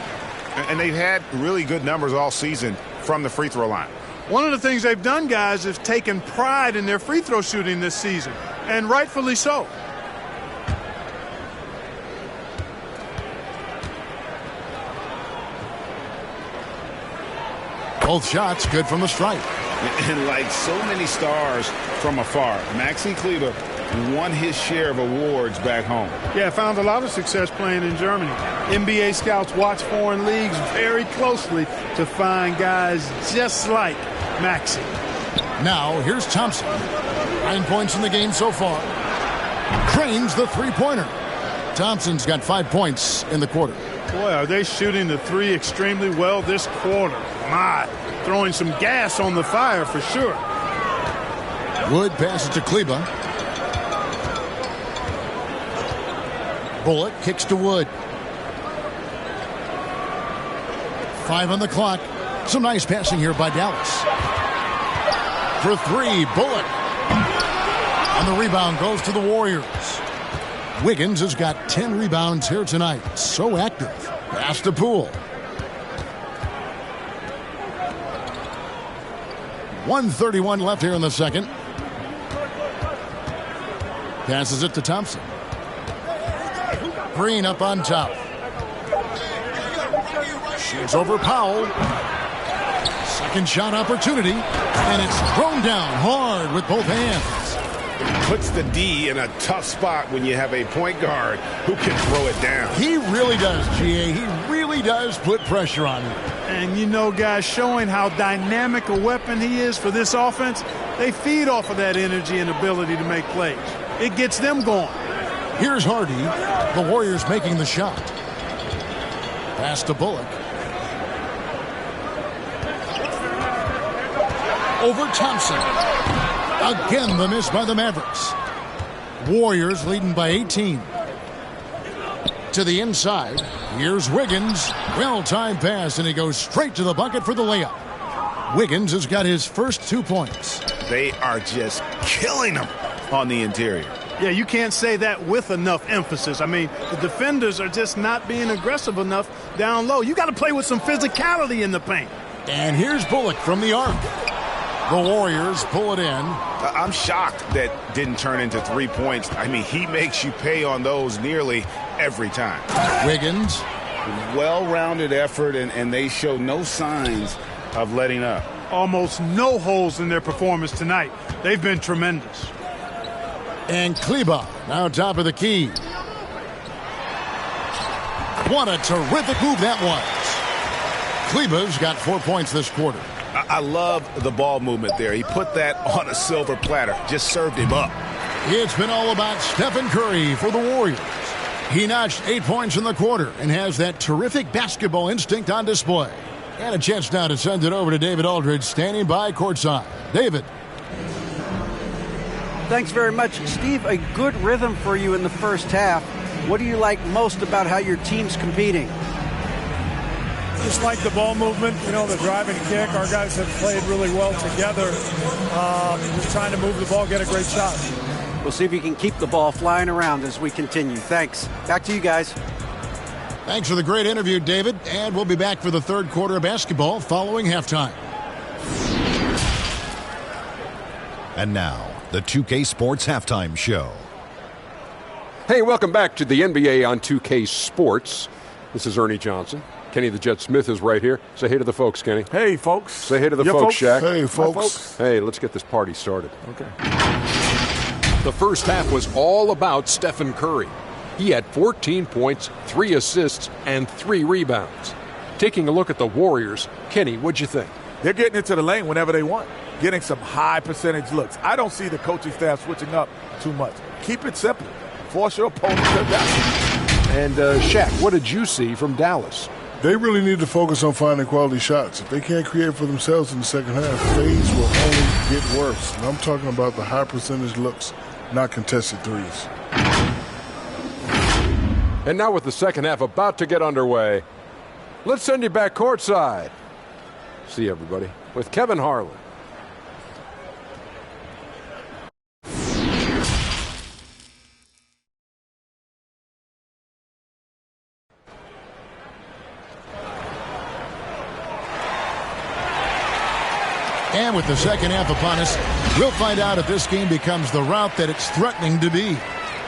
And they've had really good numbers all season from the free throw line. One of the things they've done, guys, is taken pride in their free throw shooting this season, and rightfully so. Both shots good from the stripe. And like so many stars from afar, Maxi Kleber won his share of awards back home. Yeah, found a lot of success playing in Germany. NBA scouts watch foreign leagues very closely to find guys just like Maxi. Now, here's Thompson. 9 points in the game so far. Cranes the three-pointer. Thompson's got 5 points in the quarter. Boy, are they shooting the three extremely well this quarter. My, throwing some gas on the fire for sure. Wood passes to Kleber. Bullock kicks to Wood. 5 on the clock. Some nice passing here by Dallas. For 3, Bullock. And the rebound goes to the Warriors. Wiggins has got 10 rebounds here tonight. So active. Pass to Poole. 1:31 left here in the second. Passes it to Thompson. Green up on top. Shoots over Powell. Second shot opportunity. And it's thrown down hard with both hands. Puts the D in a tough spot when you have a point guard who can throw it down. He really does, GA. He really does put pressure on him. And, you know, guys, showing how dynamic a weapon he is for this offense, they feed off of that energy and ability to make plays. It gets them going. Here's Hardy. The Warriors making the shot. Pass to Bullock. Over Thompson. Again, the miss by the Mavericks. Warriors leading by 18. To the inside. Here's Wiggins. Well-timed pass, and he goes straight to the bucket for the layup. Wiggins has got his first 2 points. They are just killing them on the interior. Yeah, you can't say that with enough emphasis. I mean, the defenders are just not being aggressive enough down low. You got to play with some physicality in the paint. And here's Bullock from the arc. The Warriors pull it in. I'm shocked that didn't turn into 3 points. I mean, he makes you pay on those nearly every time. Wiggins. Well-rounded effort, and they show no signs of letting up. Almost no holes in their performance tonight. They've been tremendous. And Kleber now top of the key. What a terrific move that was. Kleber's got 4 points this quarter. I love the ball movement there. He put that on a silver platter, just served him up. It's been all about Stephen Curry for the Warriors. He notched 8 points in the quarter and has that terrific basketball instinct on display. And a chance now to send it over to David Aldridge, standing by courtside. David. Thanks very much, Steve. A good rhythm for you in the first half. What do you like most about how your team's competing? Just like the ball movement, the drive and kick. Our guys have played really well together. Just trying to move the ball, get a great shot. We'll see if you can keep the ball flying around as we continue. Thanks. Back to you guys. Thanks for the great interview, David. And we'll be back for the third quarter of basketball following halftime. And now, the 2K Sports Halftime Show. Hey, welcome back to the NBA on 2K Sports. This is Ernie Johnson. Kenny the Jet Smith is right here. Say hey to the folks, Kenny. Hey, folks. Say hey to the folks, Shaq. Hey, folks. Hi, folks. Hey, let's get this party started. Okay. The first half was all about Stephen Curry. He had 14 points, 3 assists, and 3 rebounds. Taking a look at the Warriors, Kenny, what'd you think? They're getting into the lane whenever they want, getting some high percentage looks. I don't see the coaching staff switching up too much. Keep it simple. Force your opponent to down. And Shaq, what did you see from Dallas? They really need to focus on finding quality shots. If they can't create for themselves in the second half, things will only get worse. And I'm talking about the high percentage looks, not contested threes. And now with the second half about to get underway, let's send you back courtside. See everybody with Kevin Harlan. And with the second half upon us, we'll find out if this game becomes the route that it's threatening to be.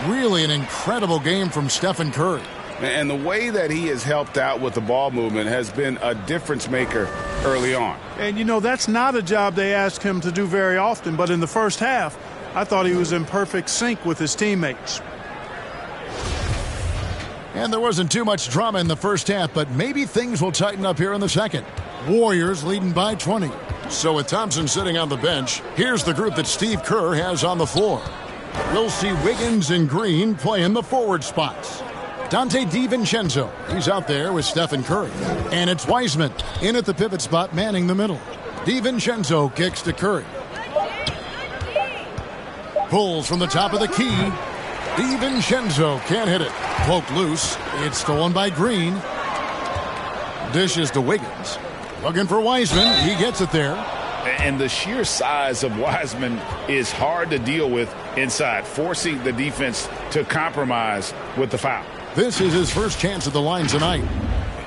Really an incredible game from Stephen Curry. And the way that he has helped out with the ball movement has been a difference maker early on. And, that's not a job they ask him to do very often. But in the first half, I thought he was in perfect sync with his teammates. And there wasn't too much drama in the first half, but maybe things will tighten up here in the second. Warriors leading by 20. So with Thompson sitting on the bench, here's the group that Steve Kerr has on the floor. We'll see Wiggins and Green playing the forward spots. Dante DiVincenzo, he's out there with Stephen Curry. And it's Wiseman in at the pivot spot, manning the middle. DiVincenzo kicks to Curry. Pulls from the top of the key. DiVincenzo can't hit it. Poked loose. It's stolen by Green. Dishes to Wiggins. Looking for Wiseman. He gets it there. And the sheer size of Wiseman is hard to deal with inside, forcing the defense to compromise with the foul. This is his first chance at the line tonight.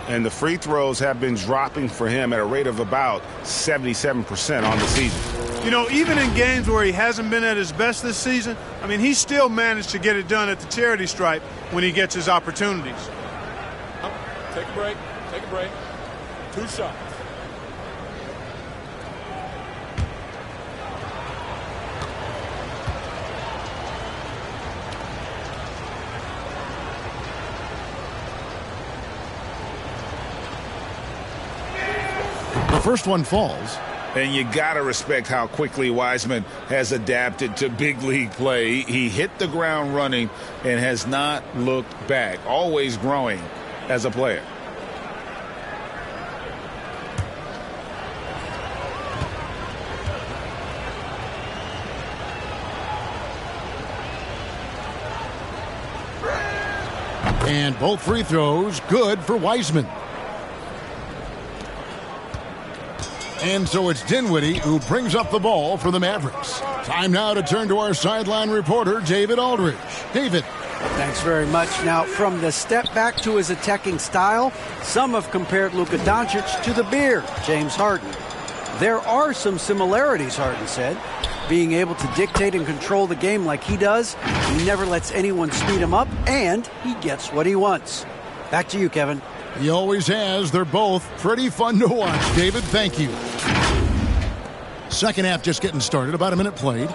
And the free throws have been dropping for him at a rate of about 77% on the season. Even in games where he hasn't been at his best this season, he still managed to get it done at the charity stripe when he gets his opportunities. Take a break. Take a break. 2 shots. The first one falls. And you got to respect how quickly Wiseman has adapted to big league play. He hit the ground running and has not looked back, always growing as a player. And both free throws good for Wiseman. And so it's Dinwiddie who brings up the ball for the Mavericks. Time now to turn to our sideline reporter, David Aldridge. David. Thanks very much. Now, from the step back to his attacking style, some have compared Luka Doncic to the Bear, James Harden. There are some similarities, Harden said. Being able to dictate and control the game like he does, he never lets anyone speed him up, and he gets what he wants. Back to you, Kevin. He always has. They're both pretty fun to watch. David, thank you. Second half just getting started. About a minute played.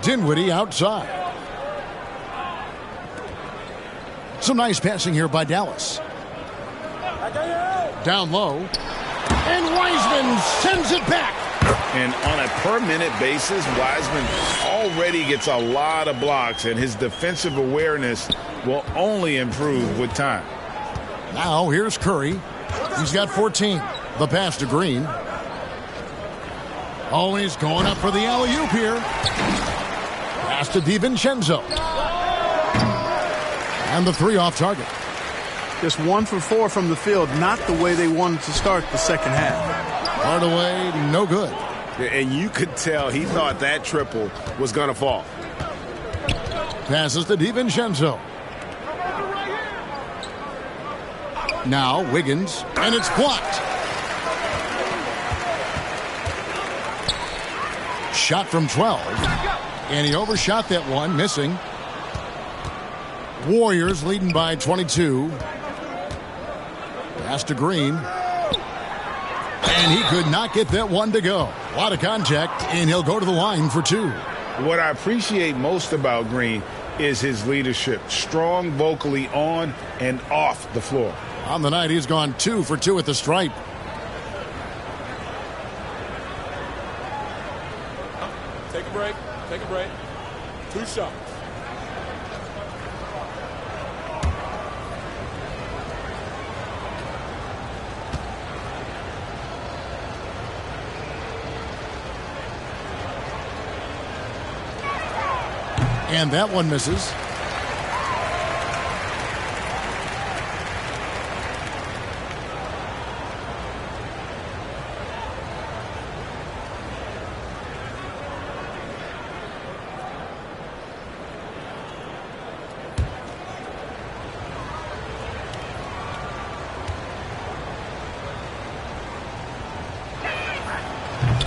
Dinwiddie outside. Some nice passing here by Dallas. Down low. And Wiseman sends it back. And on a per-minute basis, Wiseman already gets a lot of blocks, and his defensive awareness will only improve with time. Now here's Curry. He's got 14. The pass to Green. Always going up for the alley-oop here. Pass to DiVincenzo. And the three off target. Just 1 for 4 from the field, not the way they wanted to start the second half. Hardaway, no good. And you could tell he thought that triple was going to fall. Passes to DiVincenzo. Now Wiggins, and it's blocked. Shot from 12. And he overshot that one, missing. Warriors leading by 22. Pass to Green. And he could not get that one to go. A lot of contact, and he'll go to the line for 2. What I appreciate most about Green is his leadership. Strong vocally on and off the floor. On the night, he's gone 2 for 2 at the stripe. Take a break. Take a break. 2 shots. And that one misses.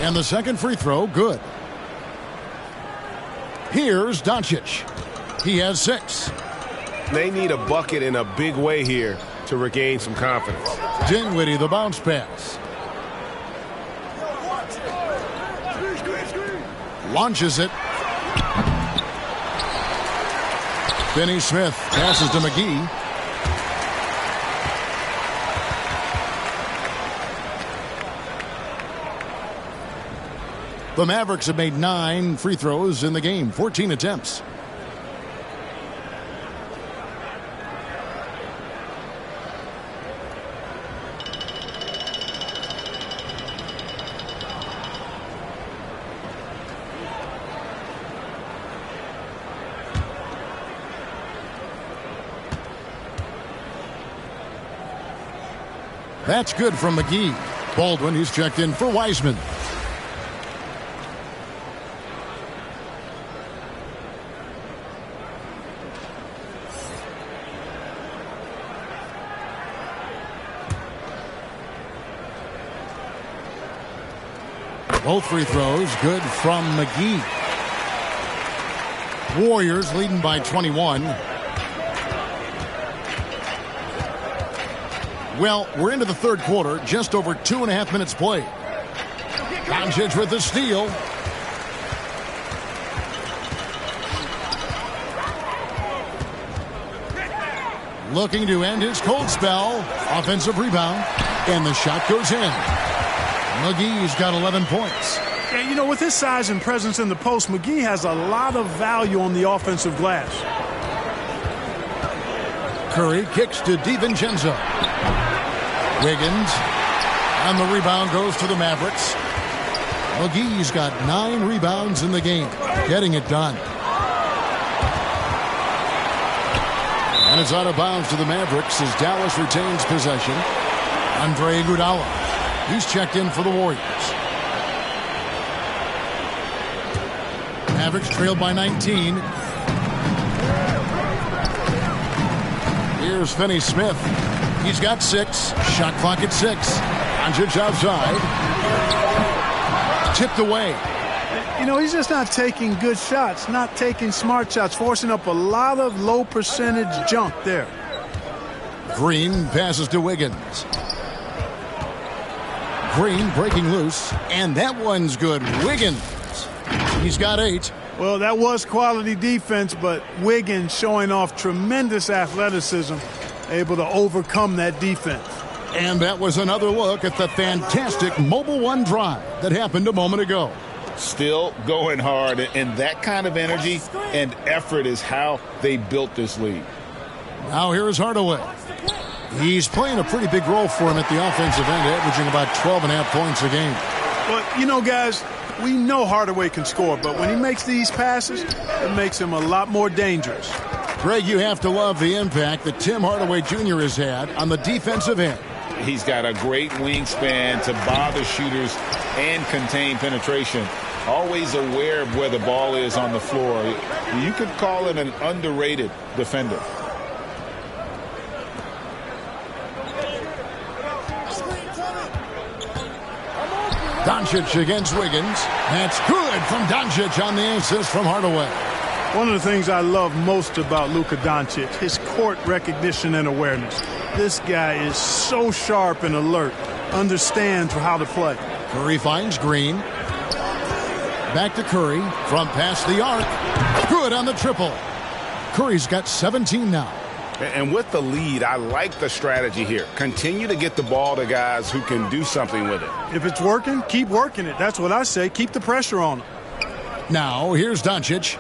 And the second free throw, good. Here's Doncic. He has 6. They need a bucket in a big way here to regain some confidence. Dinwiddie, the bounce pass. Launches it. Finney Smith passes to McGee. The Mavericks have made 9 free throws in the game, 14 attempts. That's good from McGee. Baldwin, he's checked in for Wiseman. Both free throws good from McGee. Warriors leading by 21. Well, we're into the third quarter, just over 2.5 minutes played. Doncic with the steal. Looking to end his cold spell. Offensive rebound. And the shot goes in. McGee's got 11 points. And, you know, with his size and presence in the post, McGee has a lot of value on the offensive glass. Curry kicks to DiVincenzo. Wiggins. And the rebound goes to the Mavericks. McGee's got 9 rebounds in the game. Getting it done. And it's out of bounds to the Mavericks as Dallas retains possession. Andre Iguodala. He's checked in for the Warriors. Mavericks trailed by 19. Here's Finney Smith. He's got 6. Shot clock at 6. Doncic outside. Tipped away. You know, he's just not taking good shots, not taking smart shots, forcing up a lot of low percentage junk there. Green passes to Wiggins. Green breaking loose, and that one's good. Wiggins. He's got 8. Well, that was quality defense, but Wiggins showing off tremendous athleticism, able to overcome that defense. And that was another look at the fantastic Mobile One drive that happened a moment ago. Still going hard, and that kind of energy and effort is how they built this lead. Now here is Hardaway. He's playing a pretty big role for him at the offensive end, averaging about 12.5 points a game. But, you know, guys, we know Hardaway can score, but when he makes these passes, it makes him a lot more dangerous. Greg, you have to love the impact that Tim Hardaway Jr. has had on the defensive end. He's got a great wingspan to bother shooters and contain penetration. Always aware of where the ball is on the floor. You could call him an underrated defender. Doncic against Wiggins. That's good from Doncic on the assist from Hardaway. One of the things I love most about Luka Doncic, his court recognition and awareness. This guy is so sharp and alert, understands how to play. Curry finds Green. Back to Curry from past the arc. Good on the triple. Curry's got 17 now. And with the lead, I like the strategy here. Continue to get the ball to guys who can do something with it. If it's working, keep working it. That's what I say. Keep the pressure on him. Now, here's Doncic.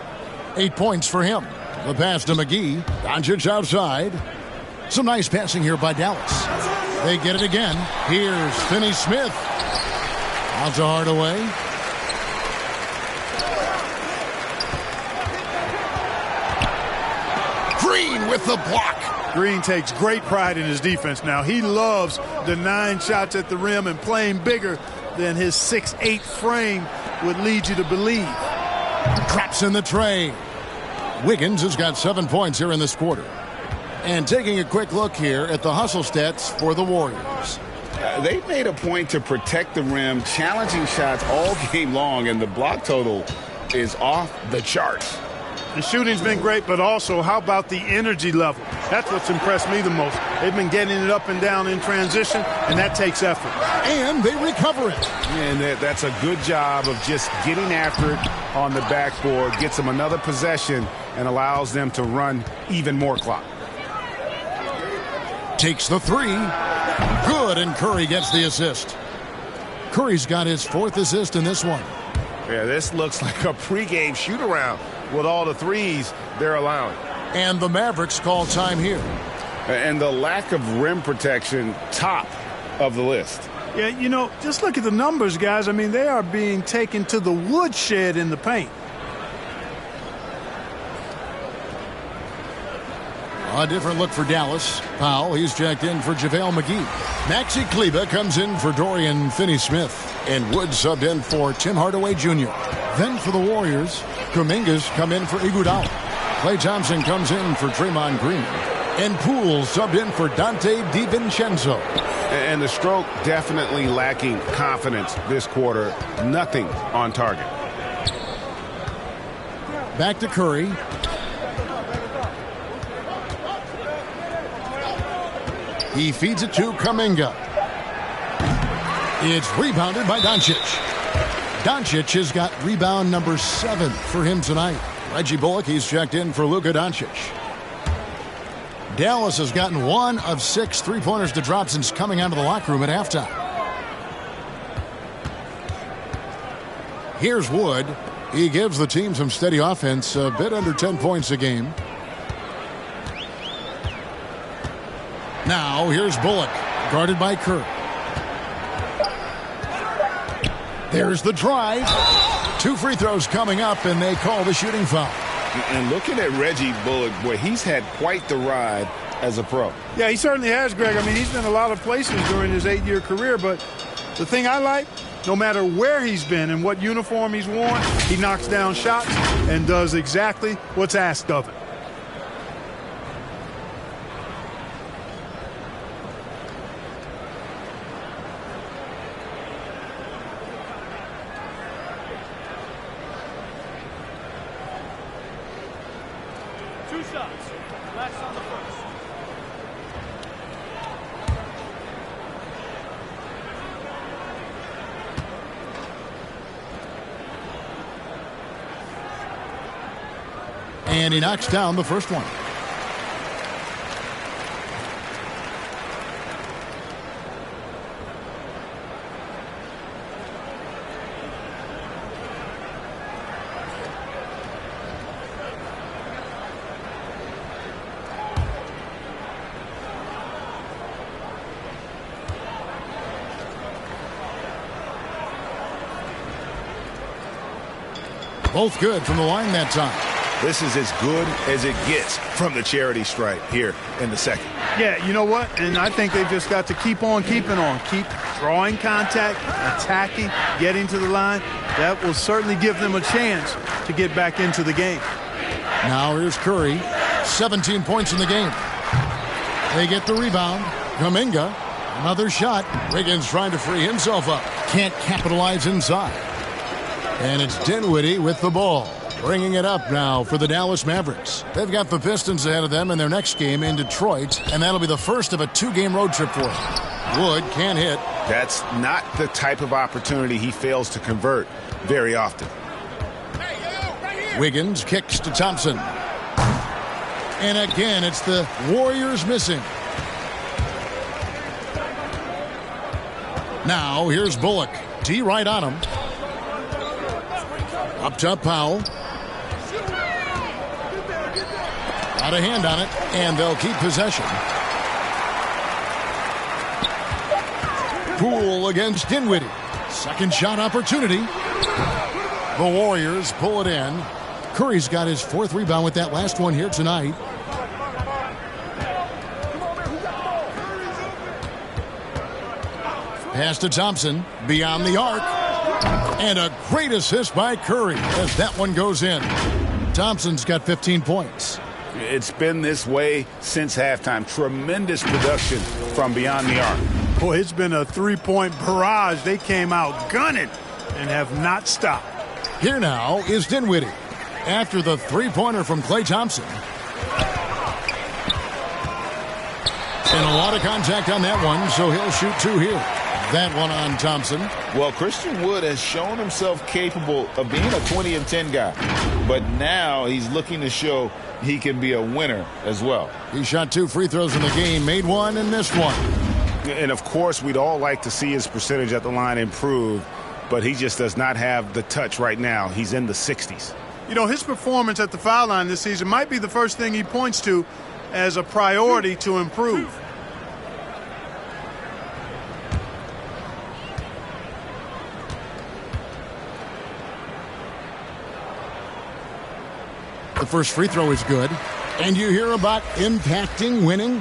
8 points for him. The pass to McGee. Doncic outside. Some nice passing here by Dallas. They get it again. Here's Finney-Smith. Out to Hardaway. Green with the block. Green takes great pride in his defense now. He loves the 9 shots at the rim and playing bigger than his 6'8" frame would lead you to believe. Drops in the tray. Wiggins has got 7 points here in this quarter. And taking a quick look here at the hustle stats for the Warriors. They made a point to protect the rim, challenging shots all game long, and the block total is off the charts. The shooting's been great, but also how about the energy level? That's what's impressed me the most. They've been getting it up and down in transition, and that takes effort. And they recover it. And that's a good job of just getting after it on the backboard, gets them another possession, and allows them to run even more clock. Takes the 3. Good, and Curry gets the assist. Curry's got his 4th assist in this one. Yeah, this looks like a pregame shoot-around with all the threes they're allowing. And the Mavericks call time here. And the lack of rim protection, top of the list. Yeah, you know, just look at the numbers, guys. I mean, they are being taken to the woodshed in the paint. A different look for Dallas. Powell, he's checked in for JaVale McGee. Maxi Kleba comes in for Dorian Finney-Smith. And Wood subbed in for Tim Hardaway Jr. Then for the Warriors, Kumingas come in for Iguodala. Klay Thompson comes in for Draymond Green. And Poole subbed in for Dante DiVincenzo. And the stroke definitely lacking confidence this quarter. Nothing on target. Back to Curry. He feeds it to Kuminga. It's rebounded by Doncic. Doncic has got rebound number 7 for him tonight. Reggie Bullock, he's checked in for Luka Doncic. Dallas has gotten 1 of 6 three-pointers to drop since coming out of the locker room at halftime. Here's Wood. He gives the team some steady offense, a bit under 10 points a game. Now, here's Bullock, guarded by Kerr. There's the drive. 2 free throws coming up, and they call the shooting foul. And looking at Reggie Bullock, boy, he's had quite the ride as a pro. Yeah, he certainly has, Greg. I mean, he's been a lot of places during his 8-year career, but the thing I like, no matter where he's been and what uniform he's worn, he knocks down shots and does exactly what's asked of him. And he knocks down the first one. Both good from the line that time. This is as good as it gets from the charity stripe here in the second. Yeah, you know what? And I think they've just got to keep on keeping on. Keep drawing contact, attacking, getting to the line. That will certainly give them a chance to get back into the game. Now here's Curry. 17 points in the game. They get the rebound. Kuminga, another shot. Wiggins trying to free himself up. Can't capitalize inside. And it's Dinwiddie with the ball. Bringing it up now for the Dallas Mavericks. They've got the Pistons ahead of them in their next game in Detroit, and that'll be the first of a 2-game road trip for them. Wood can't hit. That's not the type of opportunity he fails to convert very often. Wiggins kicks to Thompson. And again, it's the Warriors missing. Now, here's Bullock. D right on him. Up top, Powell. Got a hand on it, and they'll keep possession. Poole against Dinwiddie. Second shot opportunity. The Warriors pull it in. Curry's got his 4th rebound with that last one here tonight. Pass to Thompson, beyond the arc. And a great assist by Curry as that one goes in. Thompson's got 15 points. It's been this way since halftime. Tremendous production from beyond the arc. Boy, it's been a 3-point barrage. They came out gunning and have not stopped. Here now is Dinwiddie after the 3-pointer from Klay Thompson. And a lot of contact on that one, so he'll shoot 2 here. That one on Thompson. Well, Christian Wood has shown himself capable of being a 20-10 guy. But now he's looking to show he can be a winner as well. He shot 2 free throws in the game, made 1 and missed 1. And, of course, we'd all like to see his percentage at the line improve, but he just does not have the touch right now. He's in the 60s. You know, his performance at the foul line this season might be the first thing he points to as a priority to improve. The first free throw is good. And you hear about impacting winning.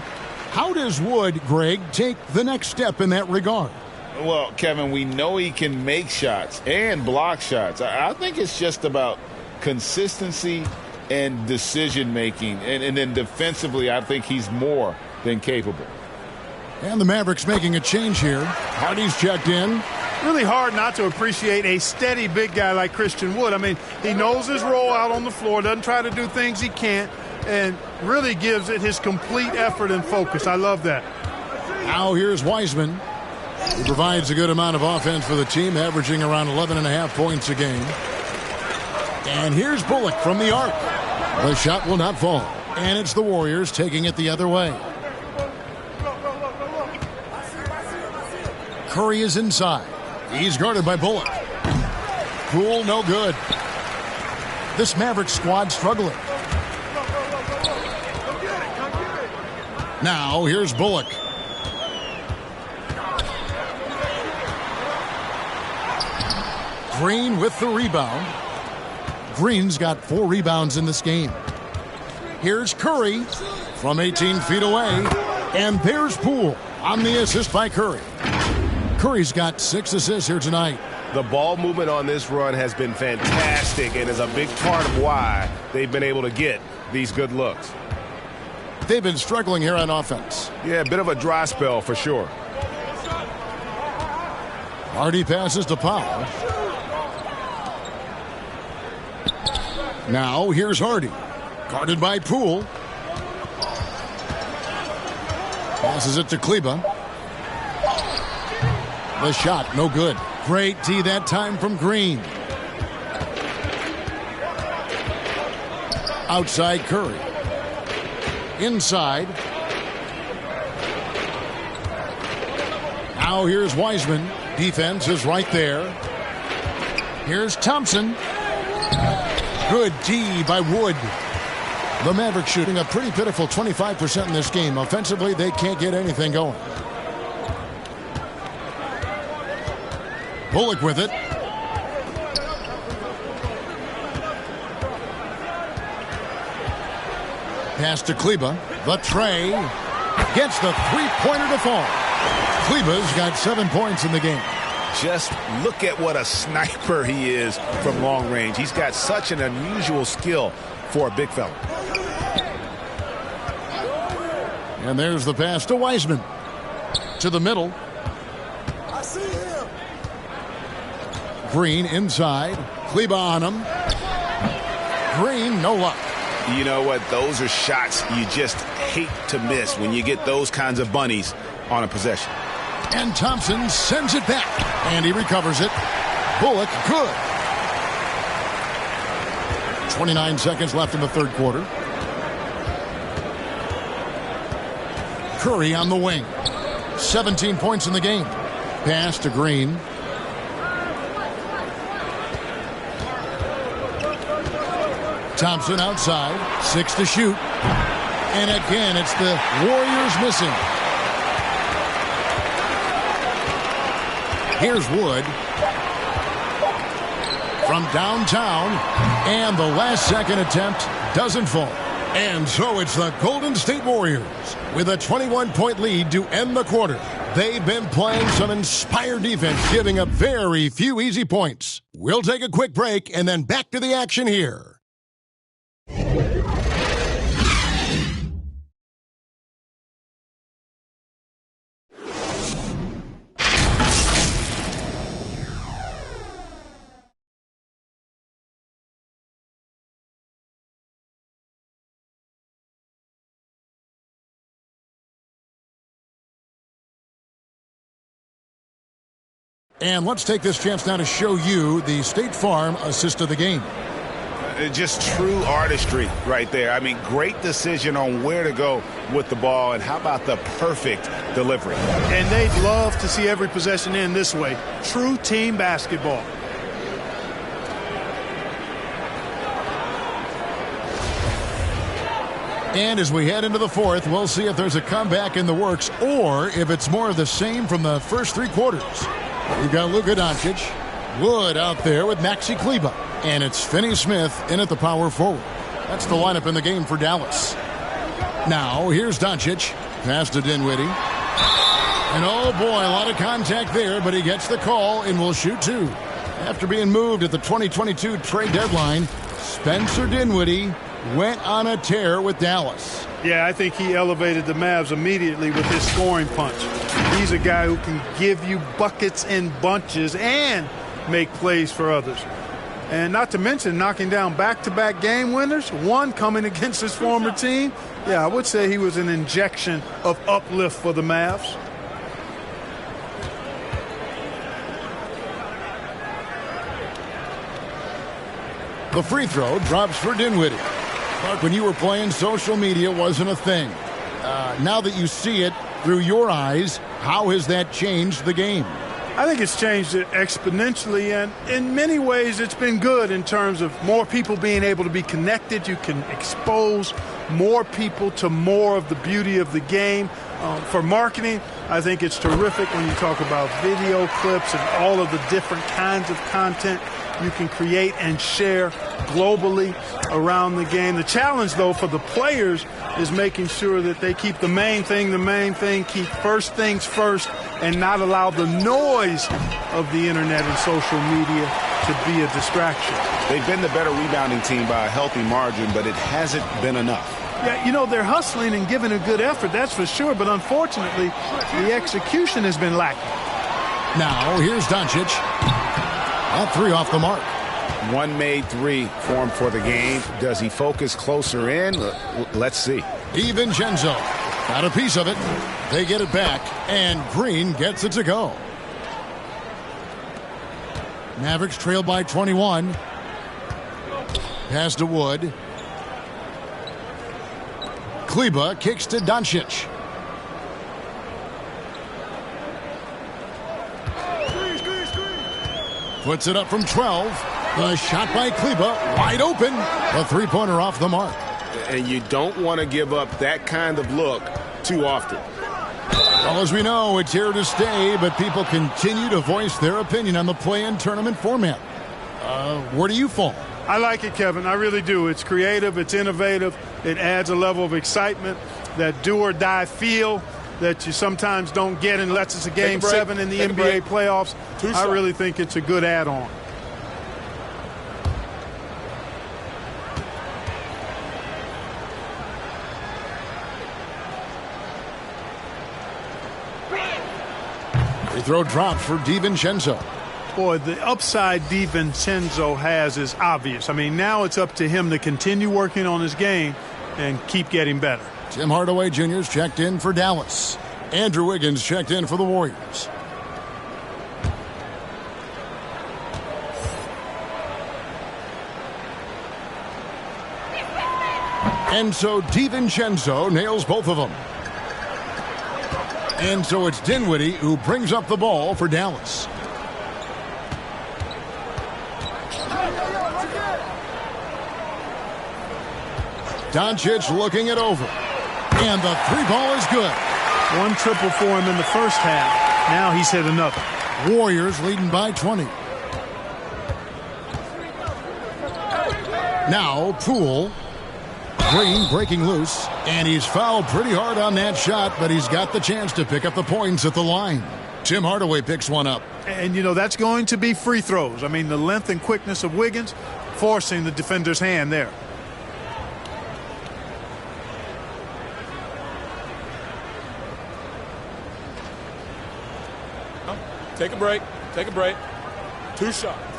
How does Wood, Greg, take the next step in that regard? Well, Kevin, we know he can make shots and block shots. I think it's just about consistency and decision-making. And then defensively, I think he's more than capable. And the Mavericks making a change here. Hardy's checked in. Really hard not to appreciate a steady big guy like Christian Wood. I mean, he knows his role out on the floor, doesn't try to do things he can't, and really gives it his complete effort and focus. I love that. Now here's Wiseman. He provides a good amount of offense for the team, averaging around 11.5 points a game. And here's Bullock from the arc. The shot will not fall. And it's the Warriors taking it the other way. Curry is inside. He's guarded by Bullock. Poole, no good. This Mavericks squad struggling. Now, here's Bullock. Green with the rebound. Green's got 4 rebounds in this game. Here's Curry from 18 feet away. And there's Poole on the assist by Curry. Curry's got 6 assists here tonight. The ball movement on this run has been fantastic and is a big part of why they've been able to get these good looks. They've been struggling here on offense. Yeah, a bit of a dry spell for sure. Hardy passes to Powell. Now here's Hardy. Guarded by Poole. Passes it to Kleba. The shot, no good. Great D that time from Green. Outside Curry. Inside. Now here's Wiseman. Defense is right there. Here's Thompson. Good D by Wood. The Mavericks shooting a pretty pitiful 25% in this game. Offensively, they can't get anything going. Bullock with it. Pass to Kleba. The tray. Gets the three-pointer to fall. Kleba's got 7 points in the game. Just look at what a sniper he is from long range. He's got such an unusual skill for a big fella. And there's the pass to Wiseman. To the middle. I see him. Green inside. Kleba on him. Green, no luck. You know what? Those are shots you just hate to miss when you get those kinds of bunnies on a possession. And Thompson sends it back. And he recovers it. Bullock, good. 29 seconds left in the third quarter. Curry on the wing. 17 points in the game. Pass to Green. Thompson outside. 6 to shoot. And again, it's the Warriors missing. Here's Wood. From downtown. And the last second attempt doesn't fall. And so it's the Golden State Warriors with a 21-point lead to end the quarter. They've been playing some inspired defense, giving up very few easy points. We'll take a quick break and then back to the action here. And let's take this chance now to show you the State Farm assist of the game. Just true artistry right there. I mean, great decision on where to go with the ball, and how about the perfect delivery? And they'd love to see every possession end this way. True team basketball. And as we head into the fourth, we'll see if there's a comeback in the works or if it's more of the same from the first three quarters. We've got Luka Doncic, Wood out there with Maxi Kleba, and it's Finney-Smith in at the power forward. That's the lineup in the game for Dallas. Now, here's Doncic. Pass to Dinwiddie. And oh boy, a lot of contact there, but he gets the call and will shoot two. After being moved at the 2022 trade deadline, Spencer Dinwiddie went on a tear with Dallas. Yeah, I think he elevated the Mavs immediately with his scoring punch. He's a guy who can give you buckets in bunches and make plays for others. And not to mention knocking down back-to-back game winners, one coming against his former team. Yeah, I would say he was an injection of uplift for the Mavs. The free throw drops for Dinwiddie. Clark, when you were playing, social media wasn't a thing. Now that you see it through your eyes, how has that changed the game? I think it's changed it exponentially, and in many ways it's been good in terms of more people being able to be connected. You can expose more people to more of the beauty of the game. For marketing, I think it's terrific when you talk about video clips and all of the different kinds of content you can create and share globally around the game. The challenge, though, for the players is making sure that they keep the main thing, keep first things first, and not allow the noise of the internet and social media to be a distraction. They've been the better rebounding team by a healthy margin, but it hasn't been enough. Yeah, you know, they're hustling and giving a good effort, that's for sure, but unfortunately, the execution has been lacking. Now, here's Doncic. That three off the mark. One made three for him for the game. Does he focus closer in? Let's see. DiVincenzo got a piece of it. They get it back, and Green gets it to go. Mavericks trail by 21. Pass to Wood. Kleba kicks to Doncic. Puts it up from 12. The shot by Kleba, wide open. A three-pointer off the mark. And you don't want to give up that kind of look too often. Well, as we know, it's here to stay, but people continue to voice their opinion on the play-in tournament format. Where do you fall? I like it, Kevin. I really do. It's creative. It's innovative. It adds a level of excitement, that do-or-die feel that you sometimes don't get unless it's a Game 7 in the NBA playoffs. I really think it's a good add-on. Free throw dropped for DiVincenzo. Boy, the upside DiVincenzo has is obvious. I mean, now it's up to him to continue working on his game and keep getting better. Tim Hardaway Jr.'s checked in for Dallas. Andrew Wiggins checked in for the Warriors. And so DiVincenzo nails both of them. And so it's Dinwiddie who brings up the ball for Dallas. Doncic looking it over. And the three ball is good. One triple for him in the first half. Now he's hit another. Warriors leading by 20. Now Poole. Green breaking loose. And he's fouled pretty hard on that shot, but he's got the chance to pick up the points at the line. Tim Hardaway picks one up. And, you know, that's going to be free throws. I mean, the length and quickness of Wiggins forcing the defender's hand there. Take a break. Take a break. 2 shots.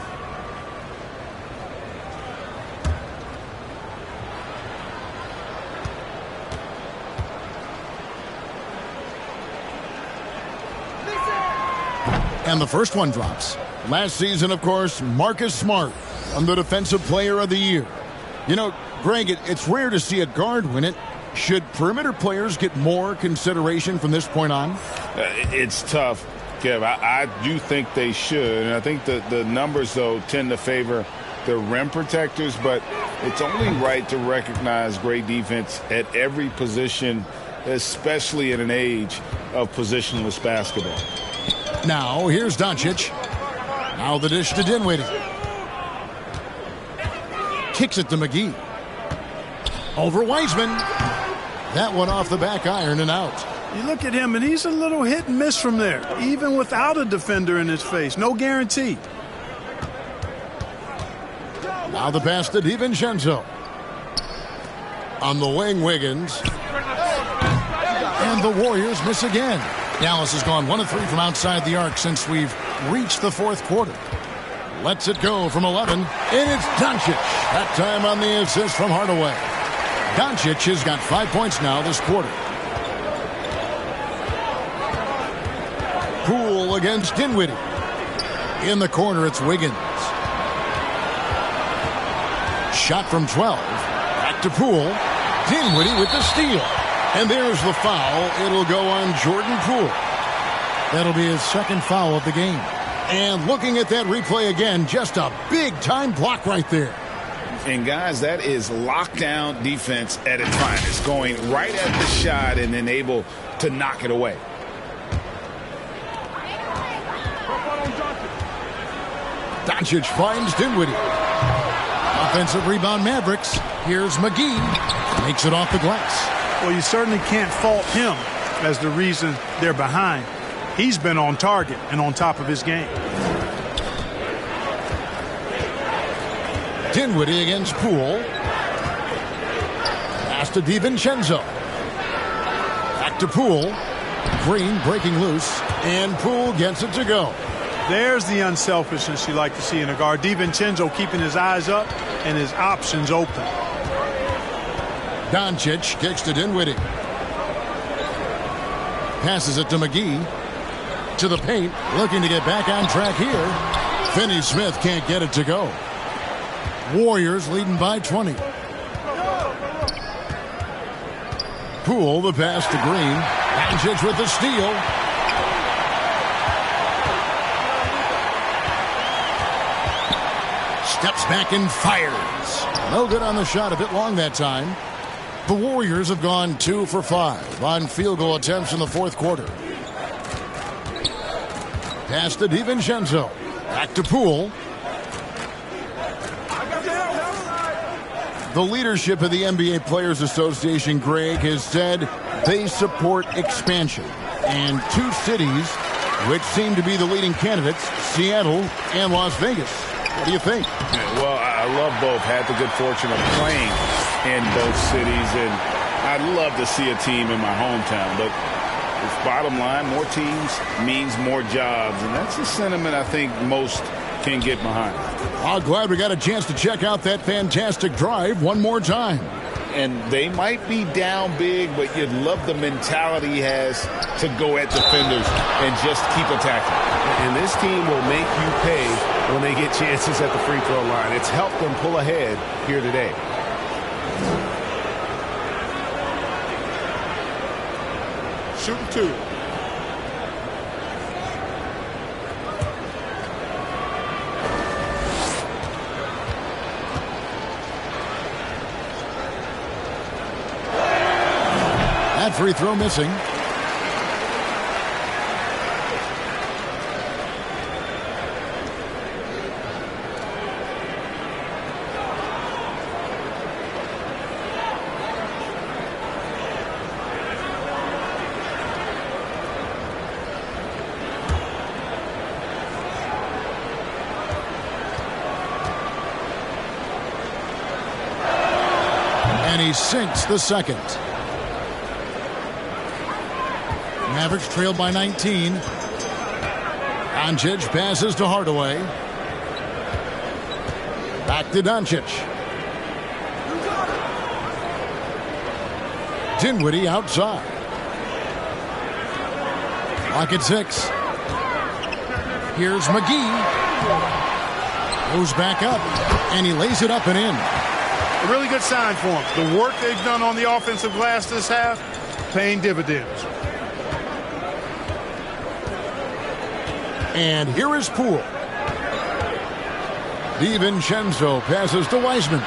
And the first one drops. Last season, of course, Marcus Smart won the Defensive Player of the Year. You know, Greg, it's rare to see a guard win it. Should perimeter players get more consideration from this point on? It's tough, Kev. I do think they should. And I think the numbers, though, tend to favor the rim protectors. But it's only right to recognize great defense at every position, especially in an age of positionless basketball. Now, here's Doncic. Now the dish to Dinwiddie. Kicks it to McGee. Over Wiseman. That one off the back iron and out. You look at him, and he's a little hit and miss from there, even without a defender in his face. No guarantee. Now the pass to DiVincenzo. On the wing, Wiggins. And the Warriors miss again. Dallas has gone 1 of 3 from outside the arc since we've reached the fourth quarter. Lets it go from 11, and it's Doncic. That time on the assist from Hardaway. Doncic has got 5 points now this quarter. Poole against Dinwiddie. In the corner, it's Wiggins. Shot from 12. Back to Poole. Dinwiddie with the steal. And there's the foul. It'll go on Jordan Poole. That'll be his second foul of the game. And looking at that replay again, just a big-time block right there. And, guys, that is lockdown defense at its finest, going right at the shot and then able to knock it away. Doncic finds Dinwiddie. Offensive rebound, Mavericks. Here's McGee. Makes it off the glass. Well, you certainly can't fault him as the reason they're behind. He's been on target and on top of his game. Dinwiddie against Poole. Pass to DiVincenzo. Back to Poole. Green breaking loose. And Poole gets it to go. There's the unselfishness you like to see in a guard. DiVincenzo keeping his eyes up and his options open. Doncic kicks to Dinwiddie. Passes it to McGee. To the paint. Looking to get back on track here. Finney-Smith can't get it to go. Warriors leading by 20. Poole the pass to Green. Doncic with the steal. Steps back and fires. No good on the shot. A bit long that time. The Warriors have gone 2 for 5 on field goal attempts in the fourth quarter. Pass to DiVincenzo. Back to Poole. The leadership of the NBA Players Association, Greg, has said they support expansion. And two cities which seem to be the leading candidates, Seattle and Las Vegas. What do you think? Well, I love both. Had the good fortune of playing in both cities, and I'd love to see a team in my hometown. But it's bottom line, more teams means more jobs, and that's the sentiment I think most can get behind. I'm glad we got a chance to check out that fantastic drive one more time. And they might be down big, but you'd love the mentality he has to go at defenders and just keep attacking. And this team will make you pay when they get chances at the free throw line. It's helped them pull ahead here today. Shooting 2. That free throw missing. And he sinks the second. Mavericks trailed by 19. Doncic passes to Hardaway. Back to Doncic. Dinwiddie outside. Clock at 6. Here's McGee. Goes back up, and he lays it up and in. A really good sign for them. The work they've done on the offensive glass this half, paying dividends. And here is Poole. DiVincenzo passes to Wiseman.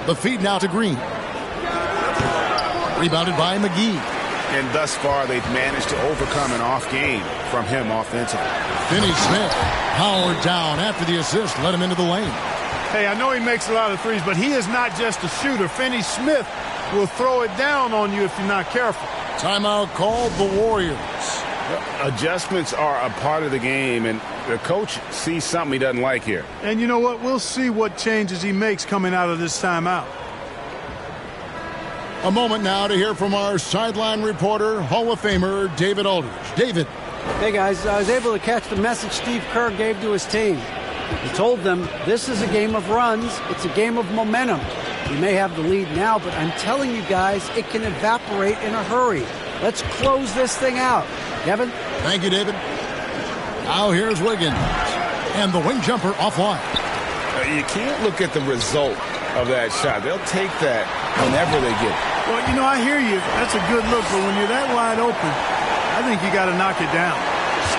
The feed now to Green. Rebounded by McGee. And thus far, they've managed to overcome an off game from him offensively. Finney Smith powered down after the assist, led him into the lane. Hey, I know he makes a lot of threes, but he is not just a shooter. Finney Smith will throw it down on you if you're not careful. Timeout called the Warriors. Adjustments are a part of the game, and the coach sees something he doesn't like here. And you know what? We'll see what changes he makes coming out of this timeout. A moment now to hear from our sideline reporter, Hall of Famer David Aldridge. David. Hey, guys, I was able to catch the message Steve Kerr gave to his team. He told them this is a game of runs. It's a game of momentum. We may have the lead now, but I'm telling you guys, it can evaporate in a hurry. Let's close this thing out. Kevin? Thank you, David. Now here's Wiggins. And the wing jumper offline. You can't look at the result of that shot. They'll take that whenever they get it. Well, you know, I hear you. That's a good look, but when you're that wide open, I think you got to knock it down.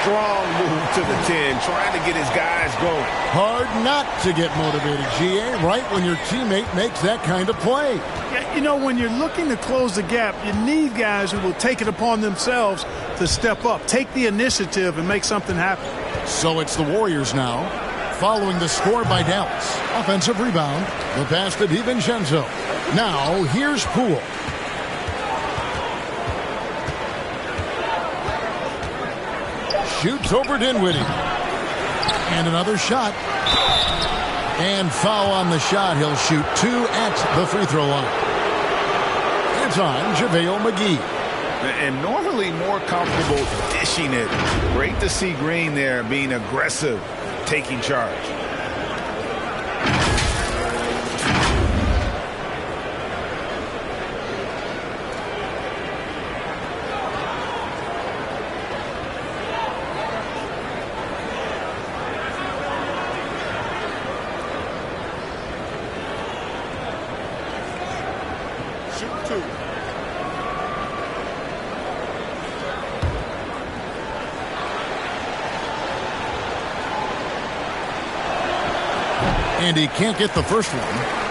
Strong move to the 10, trying to get his guys going. Hard not to get motivated, GA, right when your teammate makes that kind of play. Yeah, you know, when you're looking to close the gap, you need guys who will take it upon themselves to step up, take the initiative, and make something happen. So it's the Warriors now, following the score by Dallas. Offensive rebound, the pass to DiVincenzo. Now, here's Poole. Shoots over Dinwiddie. And another shot. And foul on the shot. He'll shoot 2 at the free throw line. It's on JaVale McGee. And normally more comfortable dishing it. Great to see Green there being aggressive, taking charge. And he can't get the first one.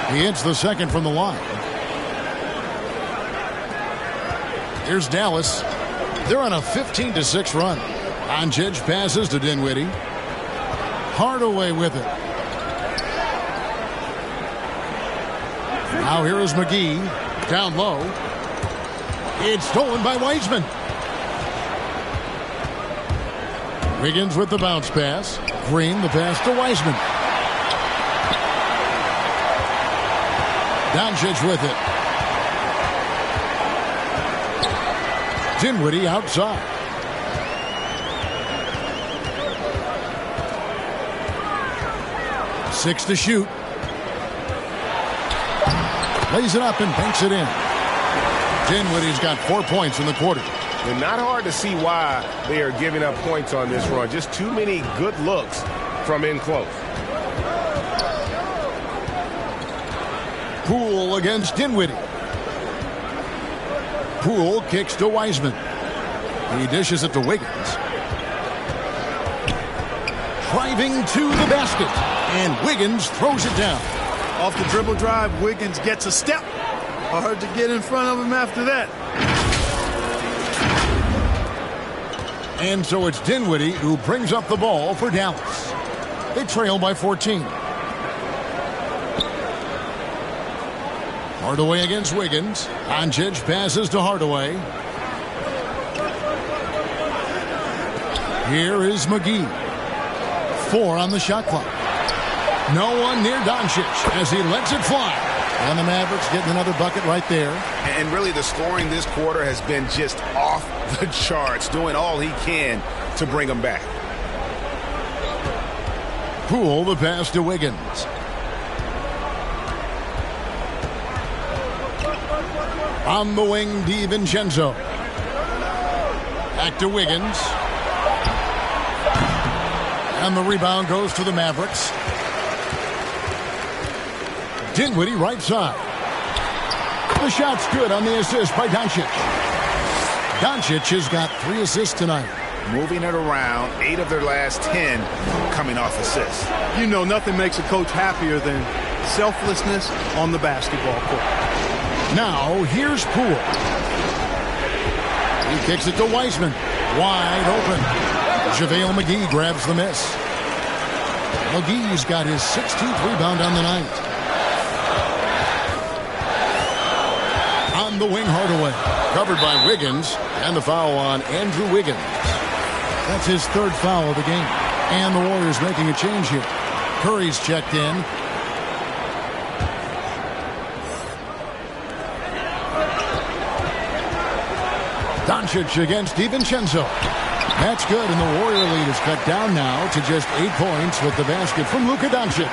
He hits the second from the line. Here's Dallas. They're on a 15-6 run. Doncic passes to Dinwiddie. Hardaway with it. Now here is McGee. Down low. It's stolen by Wiseman. Wiggins with the bounce pass. Green the pass to Wiseman. Doncic with it. Dinwiddie outside. Six to shoot. Lays it up and banks it in. Dinwiddie's got 4 points in the quarter. And not hard to see why they are giving up points on this run. Just too many good looks from in close. Poole against Dinwiddie. Poole kicks to Wiseman. He dishes it to Wiggins. Driving to the basket. And Wiggins throws it down. Off the dribble drive, Wiggins gets a step. Hard to get in front of him after that. And so it's Dinwiddie who brings up the ball for Dallas. They trail by 14. Hardaway against Wiggins. Doncic passes to Hardaway. Here is McGee. 4 on the shot clock. No one near Doncic as he lets it fly. And the Mavericks getting another bucket right there. And really the scoring this quarter has been just off the charts, doing all he can to bring them back. Poole the pass to Wiggins. On the wing, DiVincenzo. Back to Wiggins. And the rebound goes to the Mavericks. Dinwiddie right side. The shot's good on the assist by Doncic. Doncic has got 3 assists tonight. Moving it around, 8 of their last 10 coming off assists. You know, nothing makes a coach happier than selflessness on the basketball court. Now, here's Poole. He kicks it to Wiseman. Wide open. JaVale McGee grabs the miss. McGee's got his 16th rebound on the night. On the wing, Hardaway. Covered by Wiggins. And the foul on Andrew Wiggins. That's his 3rd foul of the game. And the Warriors making a change here. Curry's checked in. Doncic against DiVincenzo. That's good, and the Warrior lead is cut down now to just 8 points with the basket from Luka Doncic.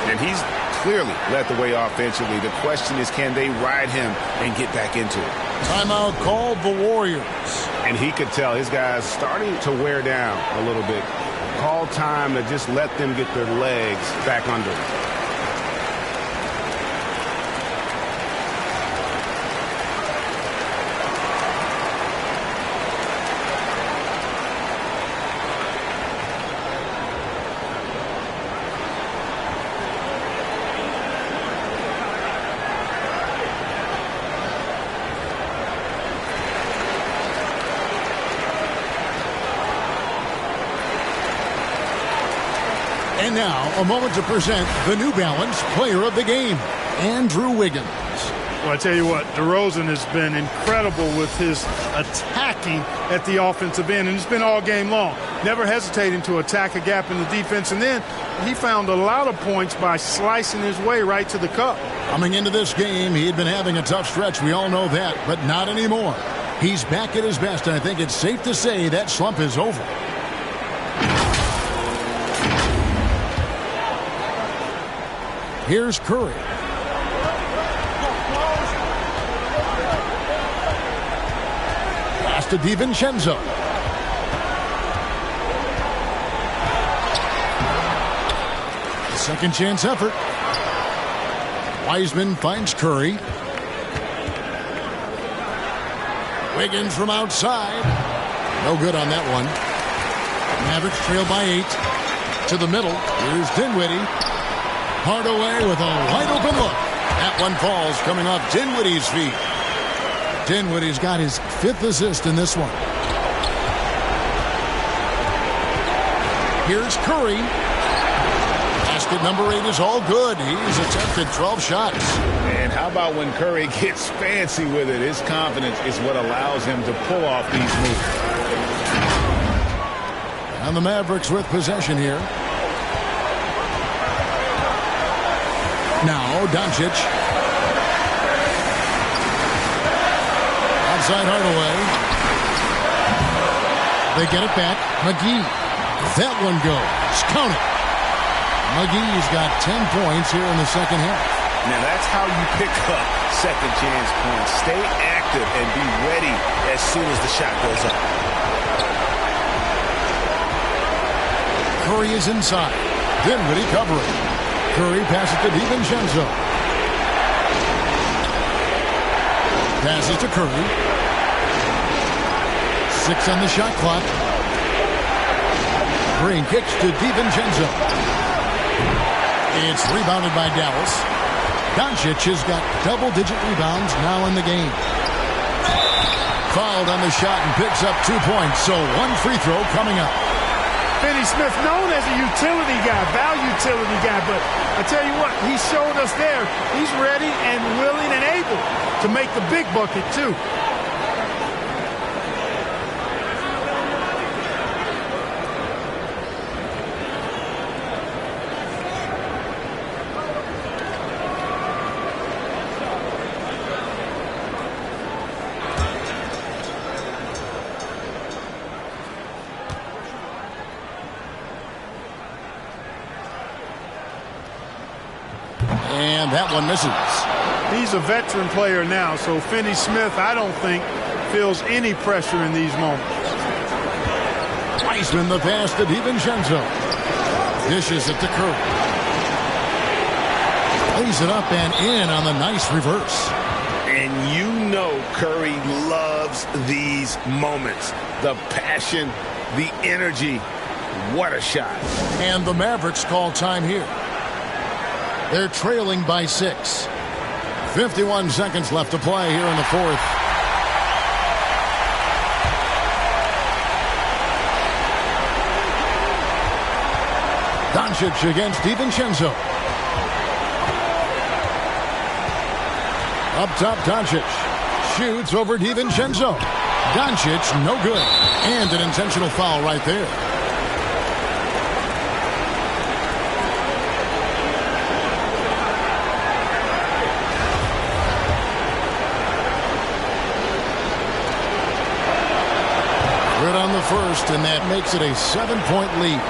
And he's clearly led the way offensively. The question is, can they ride him and get back into it? Timeout called the Warriors. And he could tell his guys starting to wear down a little bit. Call time to just let them get their legs back under them. And now, a moment to present the New Balance Player of the Game, Andrew Wiggins. Well, I tell you what, DeRozan has been incredible with his attacking at the offensive end, and it's been all game long. Never hesitating to attack a gap in the defense, and then he found a lot of points by slicing his way right to the cup. Coming into this game, he had been having a tough stretch. We all know that, but not anymore. He's back at his best, and I think it's safe to say that slump is over. Here's Curry. Pass to DiVincenzo. Second chance effort. Wiseman finds Curry. Wiggins from outside. No good on that one. Mavericks trail by 8. To the middle. Here's Dinwiddie. Hardaway with a wide open look. That one falls coming off Dinwiddie's feet. Dinwiddie's got his 5th assist in this one. Here's Curry. Basket number 8 is all good. He's attempted 12 shots. And how about when Curry gets fancy with it? His confidence is what allows him to pull off these moves. And the Mavericks with possession here. Now Doncic. Outside Hardaway. They get it back. McGee. That one goes. Count it. McGee's got 10 points here in the second half. Now that's how you pick up second chance points. Stay active and be ready as soon as the shot goes up. Curry is inside. Dinwiddie covering. Curry passes to DiVincenzo. Passes to Curry. 6 on the shot clock. Green kicks to DiVincenzo. It's rebounded by Dallas. Doncic has got double-digit rebounds now in the game. Fouled on the shot and picks up 2 points, so 1 free throw coming up. Finney-Smith, known as a utility guy, utility guy, but I tell you what, he showed us there. He's ready and willing and able to make the big bucket, too. And that one misses. He's a veteran player now, so Finney-Smith, I don't think, feels any pressure in these moments. Wiseman the pass to DiVincenzo. Dishes it to Curry. Lays it up and in on the nice reverse. And you know Curry loves these moments. The passion, the energy. What a shot. And the Mavericks call time here. They're trailing by 6. 51 seconds left to play here in the fourth. Doncic against DiVincenzo. Up top, Doncic. Shoots over DiVincenzo. Doncic, no good. And an intentional foul right there. Good on the first, and that makes it a 7-point lead.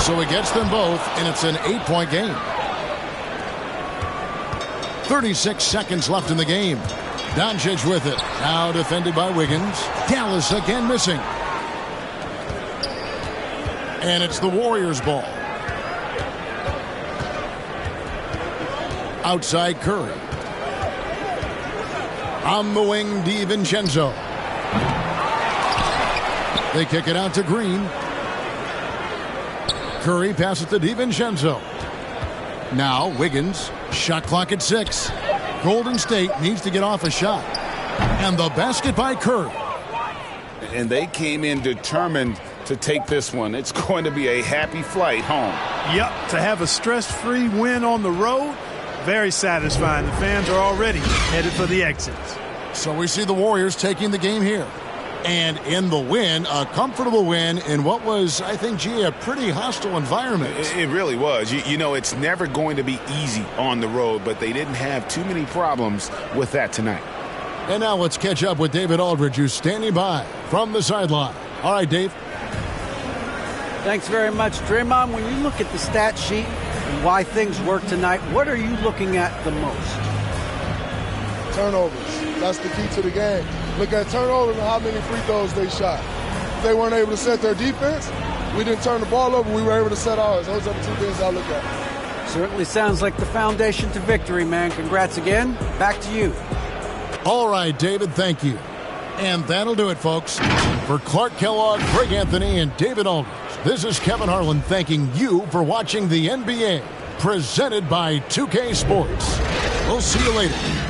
So it gets them both, and it's an 8-point game. 36 seconds left in the game. Doncic with it. Now defended by Wiggins. Dallas again missing. And it's the Warriors' ball. Outside Curry. On the wing, DiVincenzo. They kick it out to Green. Curry passes to DiVincenzo. Now Wiggins. Shot clock at 6. Golden State needs to get off a shot. And the basket by Curry. And they came in determined to take this one. It's going to be a happy flight home. Yep, to have a stress-free win on the road, very satisfying. The fans are already headed for the exits. So we see the Warriors taking the game here. And in the win, a comfortable win in what was, I think, a pretty hostile environment. It really was. You know, it's never going to be easy on the road, but they didn't have too many problems with that tonight. And now let's catch up with David Aldridge, who's standing by from the sideline. All right, Dave. Thanks very much, Draymond. When you look at the stat sheet and why things work tonight, what are you looking at the most? Turnovers. That's the key to the game. Look at turnovers and how many free throws they shot. If they weren't able to set their defense, we didn't turn the ball over, we were able to set ours. Those are the two things I look at. Certainly sounds like the foundation to victory, man. Congrats again. Back to you. All right, David, thank you. And that'll do it, folks. For Clark Kellogg, Greg Anthony, and David Aldridge, this is Kevin Harlan thanking you for watching the NBA, presented by 2K Sports. We'll see you later.